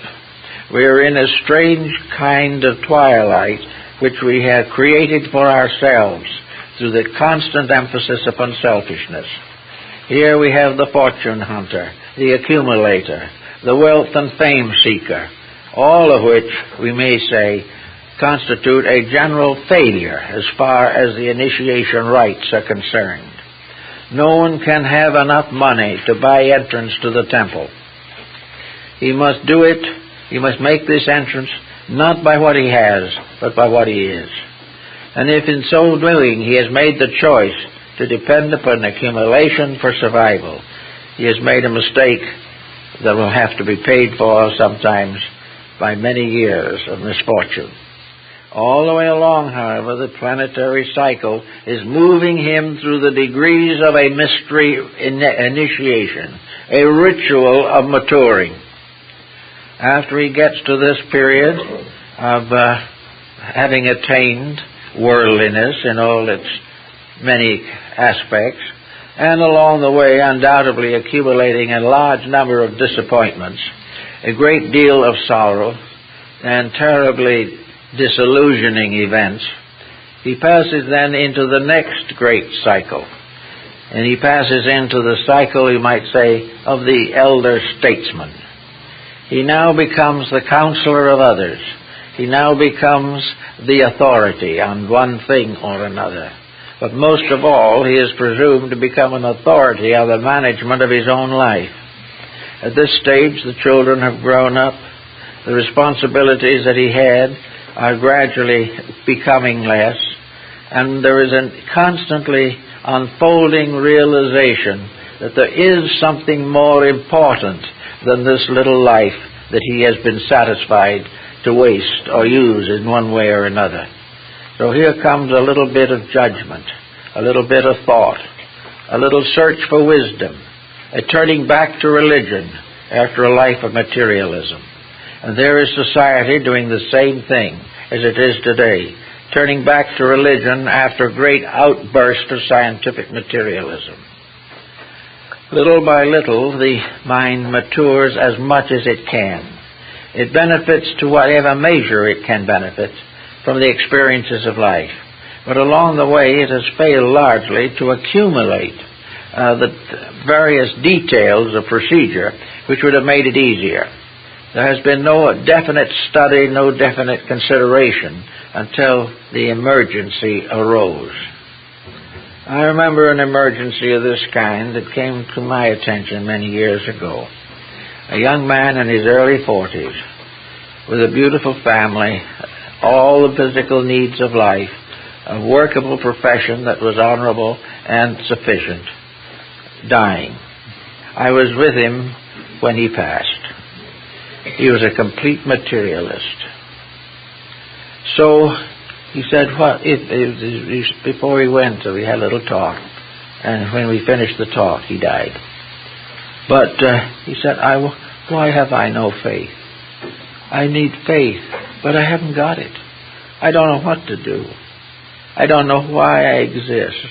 We are in a strange kind of twilight which we have created for ourselves through the constant emphasis upon selfishness. Here we have the fortune hunter, the accumulator, the wealth and fame seeker, all of which, we may say, constitute a general failure as far as the initiation rites are concerned. No one can have enough money to buy entrance to the temple. He must do it, he must make this entrance not by what he has, but by what he is. And if in so doing he has made the choice to depend upon accumulation for survival, he has made a mistake that will have to be paid for sometimes by many years of misfortune. All the way along, however, the planetary cycle is moving him through the degrees of a mystery initiation, a ritual of maturing. After he gets to this period of having attained worldliness in all its many aspects, and along the way undoubtedly accumulating a large number of disappointments, a great deal of sorrow, and terribly disillusioning events, he passes then into the next great cycle. And he passes into the cycle, you might say, of the elder statesman. He now becomes the counselor of others. He now becomes the authority on one thing or another. But most of all, he is presumed to become an authority on the management of his own life. At this stage, the children have grown up. The responsibilities that he had are gradually becoming less. And there is a constantly unfolding realization that there is something more important than this little life that he has been satisfied to waste or use in one way or another. So here comes a little bit of judgment, a little bit of thought, a little search for wisdom, a turning back to religion after a life of materialism. And there is society doing the same thing as it is today, turning back to religion after a great outburst of scientific materialism. Little by little, the mind matures as much as it can. It benefits to whatever measure it can benefit from the experiences of life. But along the way, it has failed largely to accumulate the various details of procedure which would have made it easier. There has been no definite study, no definite consideration until the emergency arose. I remember an emergency of this kind that came to my attention many years ago. A young man in his early 40s, with a beautiful family, all the physical needs of life, a workable profession that was honorable and sufficient, dying. I was with him when he passed. He was a complete materialist. So he said, before he went, so we had a little talk, and when we finished the talk, he died. But he said, why have I no faith? I need faith, but I haven't got it. I don't know what to do. I don't know why I exist.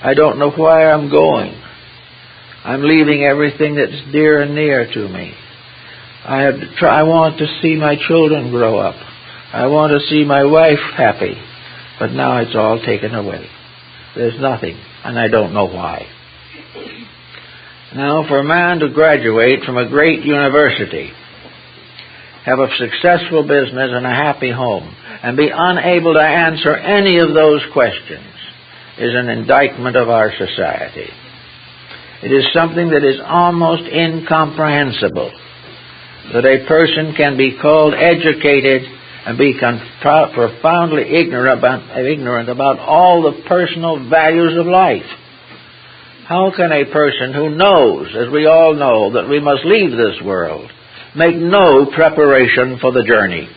I don't know where I'm going. I'm leaving everything that's dear and near to me. I want to see my children grow up. I want to see my wife happy. But now it's all taken away. There's nothing, and I don't know why. Now, for a man to graduate from a great university, have a successful business and a happy home, and be unable to answer any of those questions is an indictment of our society. It is something that is almost incomprehensible, that a person can be called educated and be profoundly ignorant about all the personal values of life. How can a person who knows, as we all know, that we must leave this world, make no preparation for the journey?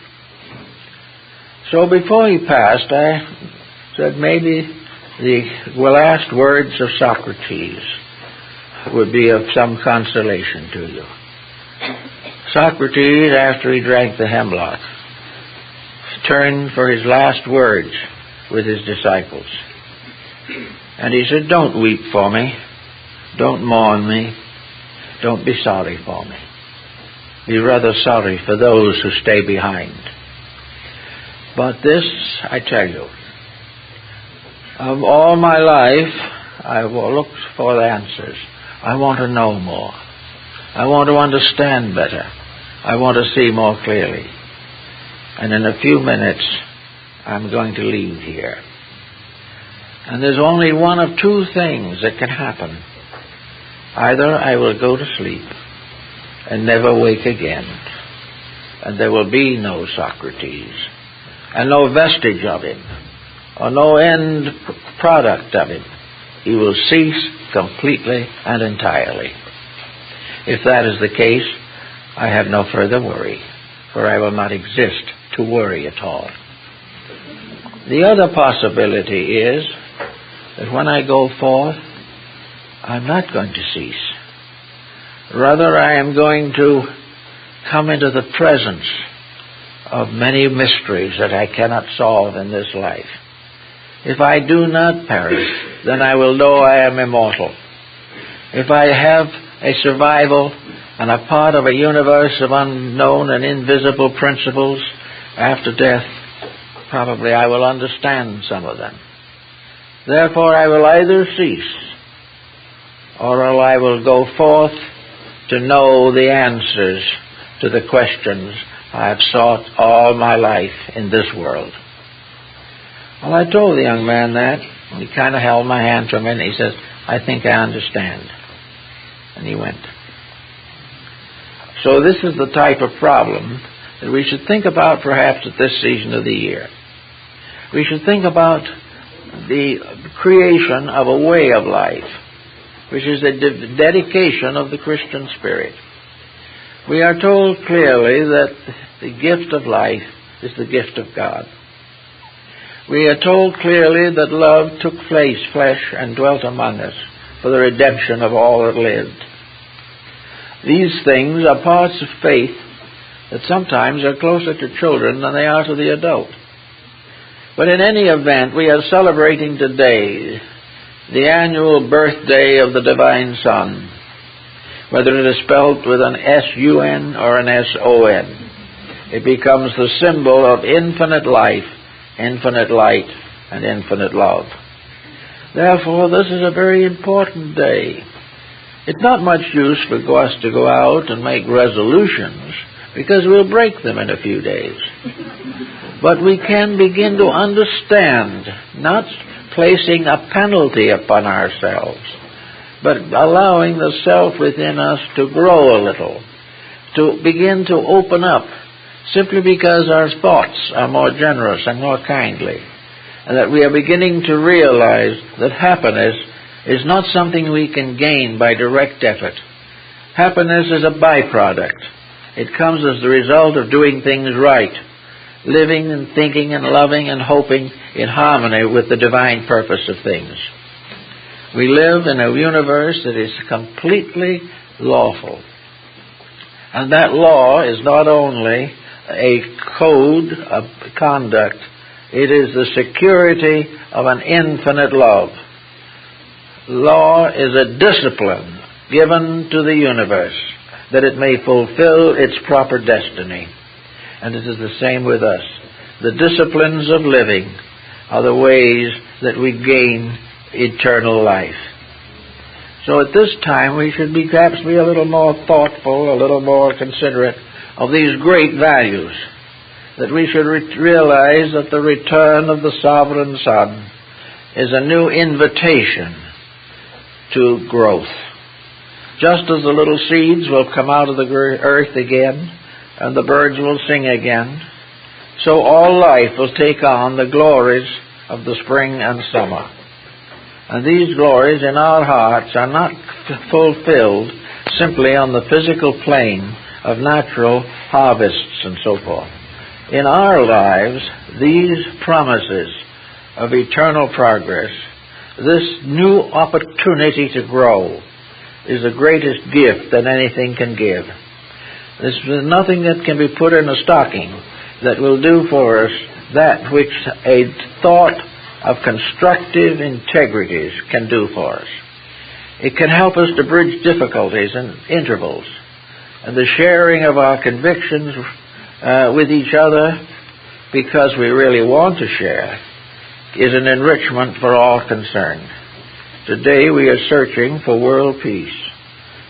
So before he passed, I said maybe the last words of Socrates would be of some consolation to you. Socrates, after he drank the hemlock, turned for his last words with his disciples. And he said, don't weep for me. Don't mourn me. Don't be sorry for me. Be rather sorry for those who stay behind. But this, I tell you, of all my life, I will look for the answers. I want to know more. I want to understand better. I want to see more clearly. And in a few minutes, I'm going to leave here. And there's only one of two things that can happen. Either I will go to sleep and never wake again, and there will be no Socrates, and no vestige of him, or no end product of him. He will cease completely and entirely. If that is the case, I have no further worry, for I will not exist to worry at all. The other possibility is that when I go forth, I'm not going to cease. Rather, I am going to come into the presence of many mysteries that I cannot solve in this life. If I do not perish, then I will know I am immortal. If I have a survival and a part of a universe of unknown and invisible principles after death, probably I will understand some of them. Therefore, I will either cease, or I will go forth to know the answers to the questions I have sought all my life in this world. Well, I told the young man that, and he kind of held my hand for a minute. He says, I think I understand. And he went. So this is the type of problem that we should think about perhaps at this season of the year. We should think about the creation of a way of life, which is a dedication of the Christian spirit. We are told clearly that the gift of life is the gift of God. We are told clearly that love took flesh and dwelt among us for the redemption of all that lived. These things are parts of faith that sometimes are closer to children than they are to the adult. But in any event, we are celebrating today the annual birthday of the Divine Son, whether it is spelled with an S-U-N or an S-O-N. It becomes the symbol of infinite life, infinite light, and infinite love. Therefore, this is a very important day. It's not much use for us to go out and make resolutions, because we'll break them in a few days. But we can begin to understand, not placing a penalty upon ourselves, but allowing the self within us to grow a little, to begin to open up, simply because our thoughts are more generous and more kindly, and that we are beginning to realize that happiness is not something we can gain by direct effort. Happiness is a byproduct. It comes as the result of doing things right, living and thinking and loving and hoping in harmony with the divine purpose of things. We live in a universe that is completely lawful. And that law is not only a code of conduct, it is the security of an infinite love. Law is a discipline given to the universe that it may fulfill its proper destiny. And it is the same with us. The disciplines of living are the ways that we gain eternal life. So at this time we should perhaps be a little more thoughtful, a little more considerate of these great values, that we should realize that the return of the Sovereign Son is a new invitation to growth. Just as the little seeds will come out of the earth again, and the birds will sing again, so all life will take on the glories of the spring and summer. And these glories in our hearts are not fulfilled simply on the physical plane of natural harvests and so forth. In our lives, these promises of eternal progress, this new opportunity to grow, is the greatest gift that anything can give. There's nothing that can be put in a stocking that will do for us that which a thought of constructive integrities can do for us. It can help us to bridge difficulties and intervals, and the sharing of our convictions with each other, because we really want to share, is an enrichment for all concerned. Today we are searching for world peace,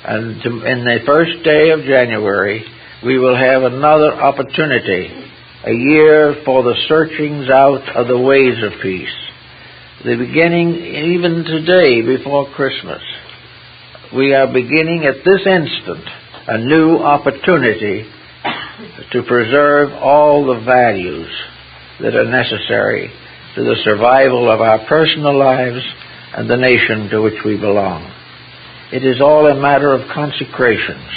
and in the first day of January we will have another opportunity, a year for the searchings out of the ways of peace. The beginning, even today before Christmas, we are beginning at this instant a new opportunity to preserve all the values that are necessary to the survival of our personal lives and the nation to which we belong. It is all a matter of consecrations,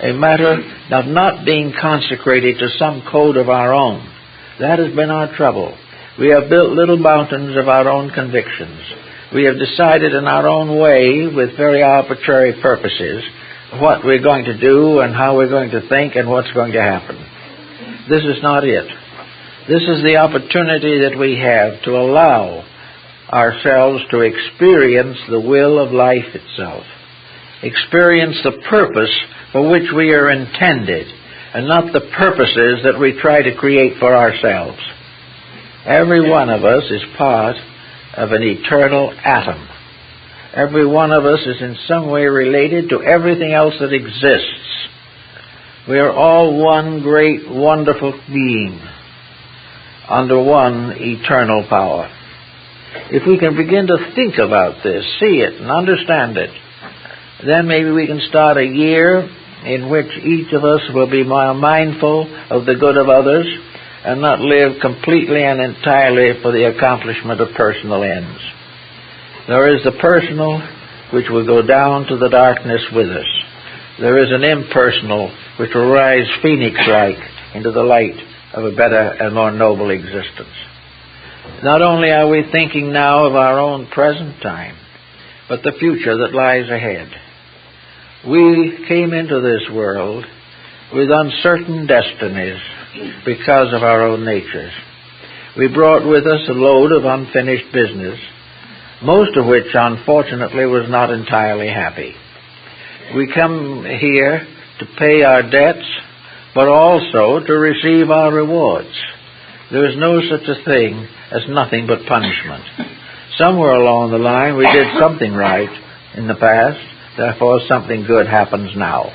a matter of not being consecrated to some code of our own. That has been our trouble. We have built little mountains of our own convictions. We have decided in our own way, with very arbitrary purposes, what we're going to do and how we're going to think and what's going to happen. This is not it. This is the opportunity that we have to allow ourselves to experience the will of life itself, experience the purpose for which we are intended, and not the purposes that we try to create for ourselves. Every one of us is part of an eternal atom. Every one of us is in some way related to everything else that exists. We are all one great, wonderful being under one eternal power. If we can begin to think about this, see it, and understand it, then maybe we can start a year in which each of us will be more mindful of the good of others and not live completely and entirely for the accomplishment of personal ends. There is the personal which will go down to the darkness with us. There is an impersonal which will rise phoenix-like into the light of a better and more noble existence. Not only are we thinking now of our own present time, but the future that lies ahead. We came into this world with uncertain destinies because of our own natures. We brought with us a load of unfinished business, most of which, unfortunately, was not entirely happy. We come here to pay our debts, but also to receive our rewards. There is no such a thing as nothing but punishment. Somewhere along the line we did something right in the past, therefore something good happens now.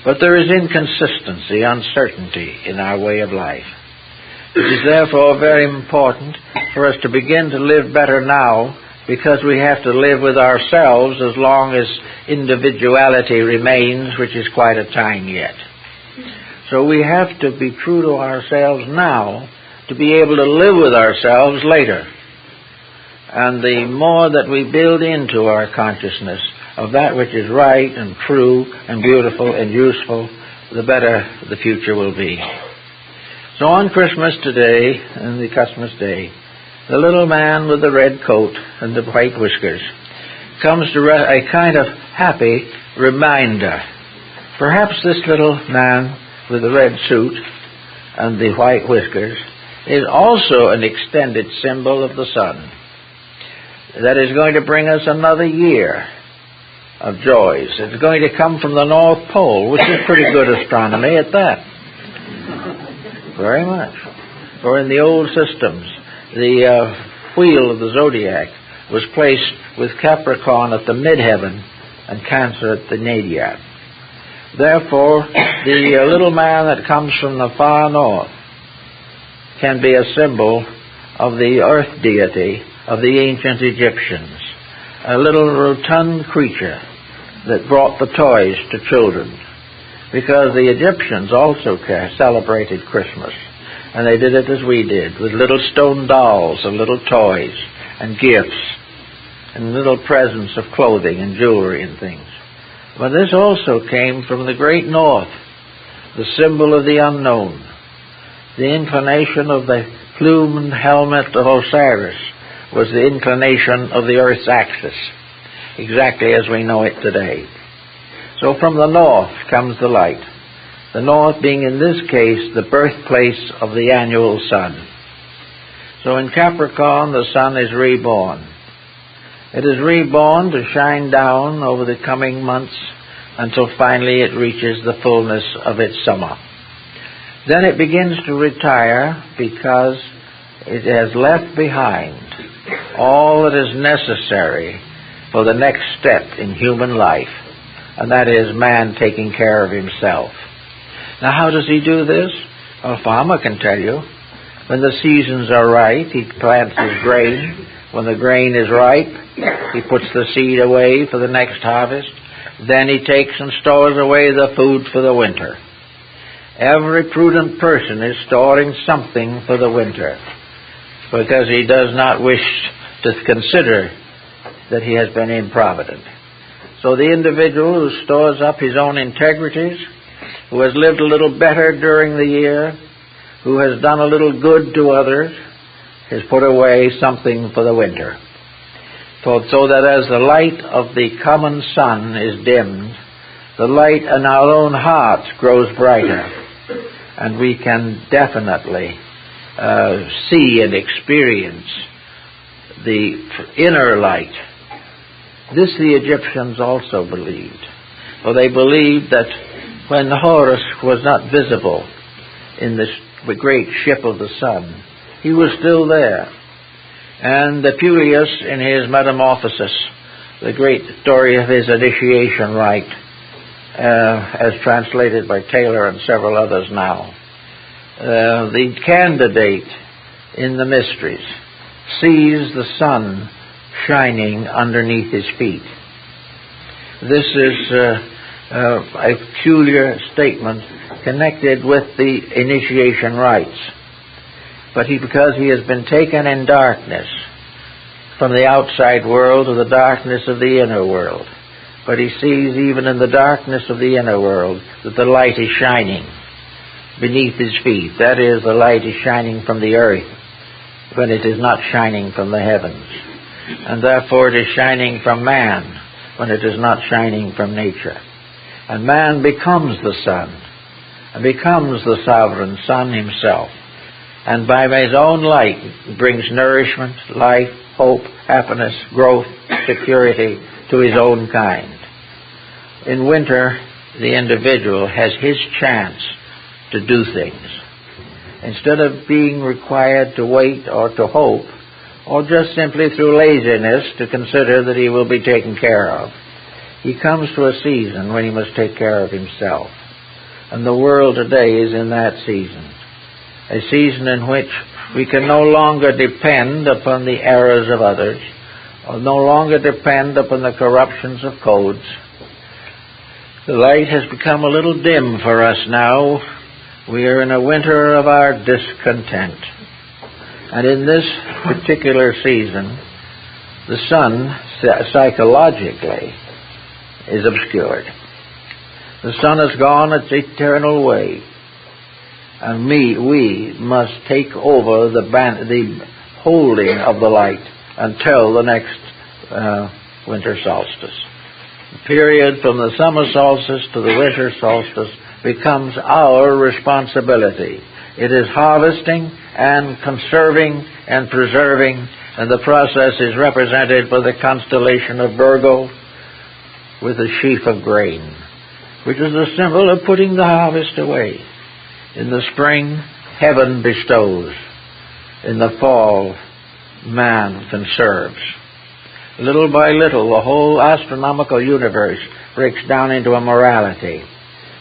But there is inconsistency, uncertainty in our way of life. It is therefore very important for us to begin to live better now, because we have to live with ourselves as long as individuality remains, which is quite a time yet. So we have to be true to ourselves now to be able to live with ourselves later. And the more that we build into our consciousness of that which is right and true and beautiful and useful, the better the future will be. So on Christmas today, and the Christmas day, the little man with the red coat and the white whiskers comes to a kind of happy reminder. Perhaps this little man with the red suit and the white whiskers is also an extended symbol of the sun that is going to bring us another year of joys. It's going to come from the North Pole, which is pretty good astronomy at that. Very much. For in the old systems, the wheel of the zodiac was placed with Capricorn at the midheaven and Cancer at the nadir. Therefore, the little man that comes from the far north can be a symbol of the earth deity of the ancient Egyptians, a little rotund creature that brought the toys to children, because the Egyptians also celebrated Christmas, and they did it as we did, with little stone dolls and little toys and gifts and little presents of clothing and jewelry and things. But this also came from the great north, the symbol of the unknown. The inclination of the plumed helmet of Osiris was the inclination of the Earth's axis, exactly as we know it today. So from the north comes the light, the north being in this case the birthplace of the annual sun. So in Capricorn the sun is reborn. It is reborn to shine down over the coming months until finally it reaches the fullness of its summer. Then it begins to retire because it has left behind all that is necessary for the next step in human life, and that is man taking care of himself. Now, how does he do this? A farmer can tell you. When the seasons are right, he plants his grain. When the grain is ripe, he puts the seed away for the next harvest. Then he takes and stores away the food for the winter. Every prudent person is storing something for the winter, because he does not wish to consider that he has been improvident. So the individual who stores up his own integrities, who has lived a little better during the year, who has done a little good to others, has put away something for the winter. So that as the light of the common sun is dimmed, the light in our own hearts grows brighter, and we can definitely see and experience the inner light. This the Egyptians also believed. For they believed that when Horus was not visible in the great ship of the sun, he was still there. And the Puleus, in his Metamorphosis, the great story of his initiation rite, as translated by Taylor and several others now. The candidate in the mysteries sees the sun shining underneath his feet. This is a peculiar statement connected with the initiation rites. But because he has been taken in darkness from the outside world to the darkness of the inner world, but he sees even in the darkness of the inner world that the light is shining beneath his feet. That is, the light is shining from the earth when it is not shining from the heavens. And therefore it is shining from man when it is not shining from nature. And man becomes the sun, and becomes the sovereign sun himself. And by his own light brings nourishment, life, hope, happiness, growth, security to his own kind. In winter, the individual has his chance to do things. Instead of being required to wait or to hope, or just simply through laziness to consider that he will be taken care of, he comes to a season when he must take care of himself. And the world today is in that season. A season in which we can no longer depend upon the errors of others, or no longer depend upon the corruptions of codes. The light has become a little dim for us now. We are in a winter of our discontent. And in this particular season, the sun, psychologically, is obscured. The sun has gone its eternal way. And we must take over the holding of the light until the next winter solstice. The period from the summer solstice to the winter solstice becomes our responsibility. It is harvesting and conserving and preserving, and the process is represented by the constellation of Virgo with a sheaf of grain, which is a symbol of putting the harvest away. In the spring, heaven bestows. In the fall, man conserves. Little by little, the whole astronomical universe breaks down into a morality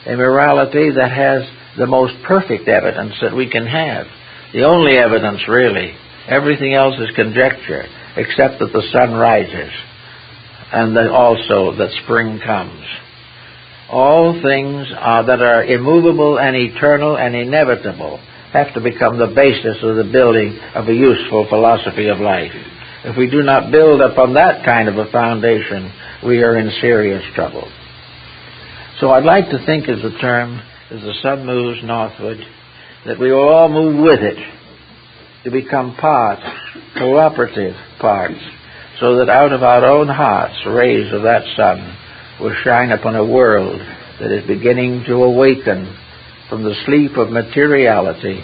that has the most perfect evidence that we can have. The only evidence, really. Everything else is conjecture, except that the sun rises, and that also that spring comes. All things that are immovable and eternal and inevitable have to become the basis of the building of a useful philosophy of life. If we do not build upon that kind of a foundation, we are in serious trouble. So I'd like to think as the term, as the sun moves northward, that we will all move with it to become parts, cooperative parts, so that out of our own hearts, rays of that sun will shine upon a world that is beginning to awaken from the sleep of materiality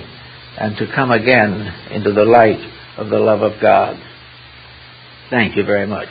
and to come again into the light of the love of God. Thank you very much.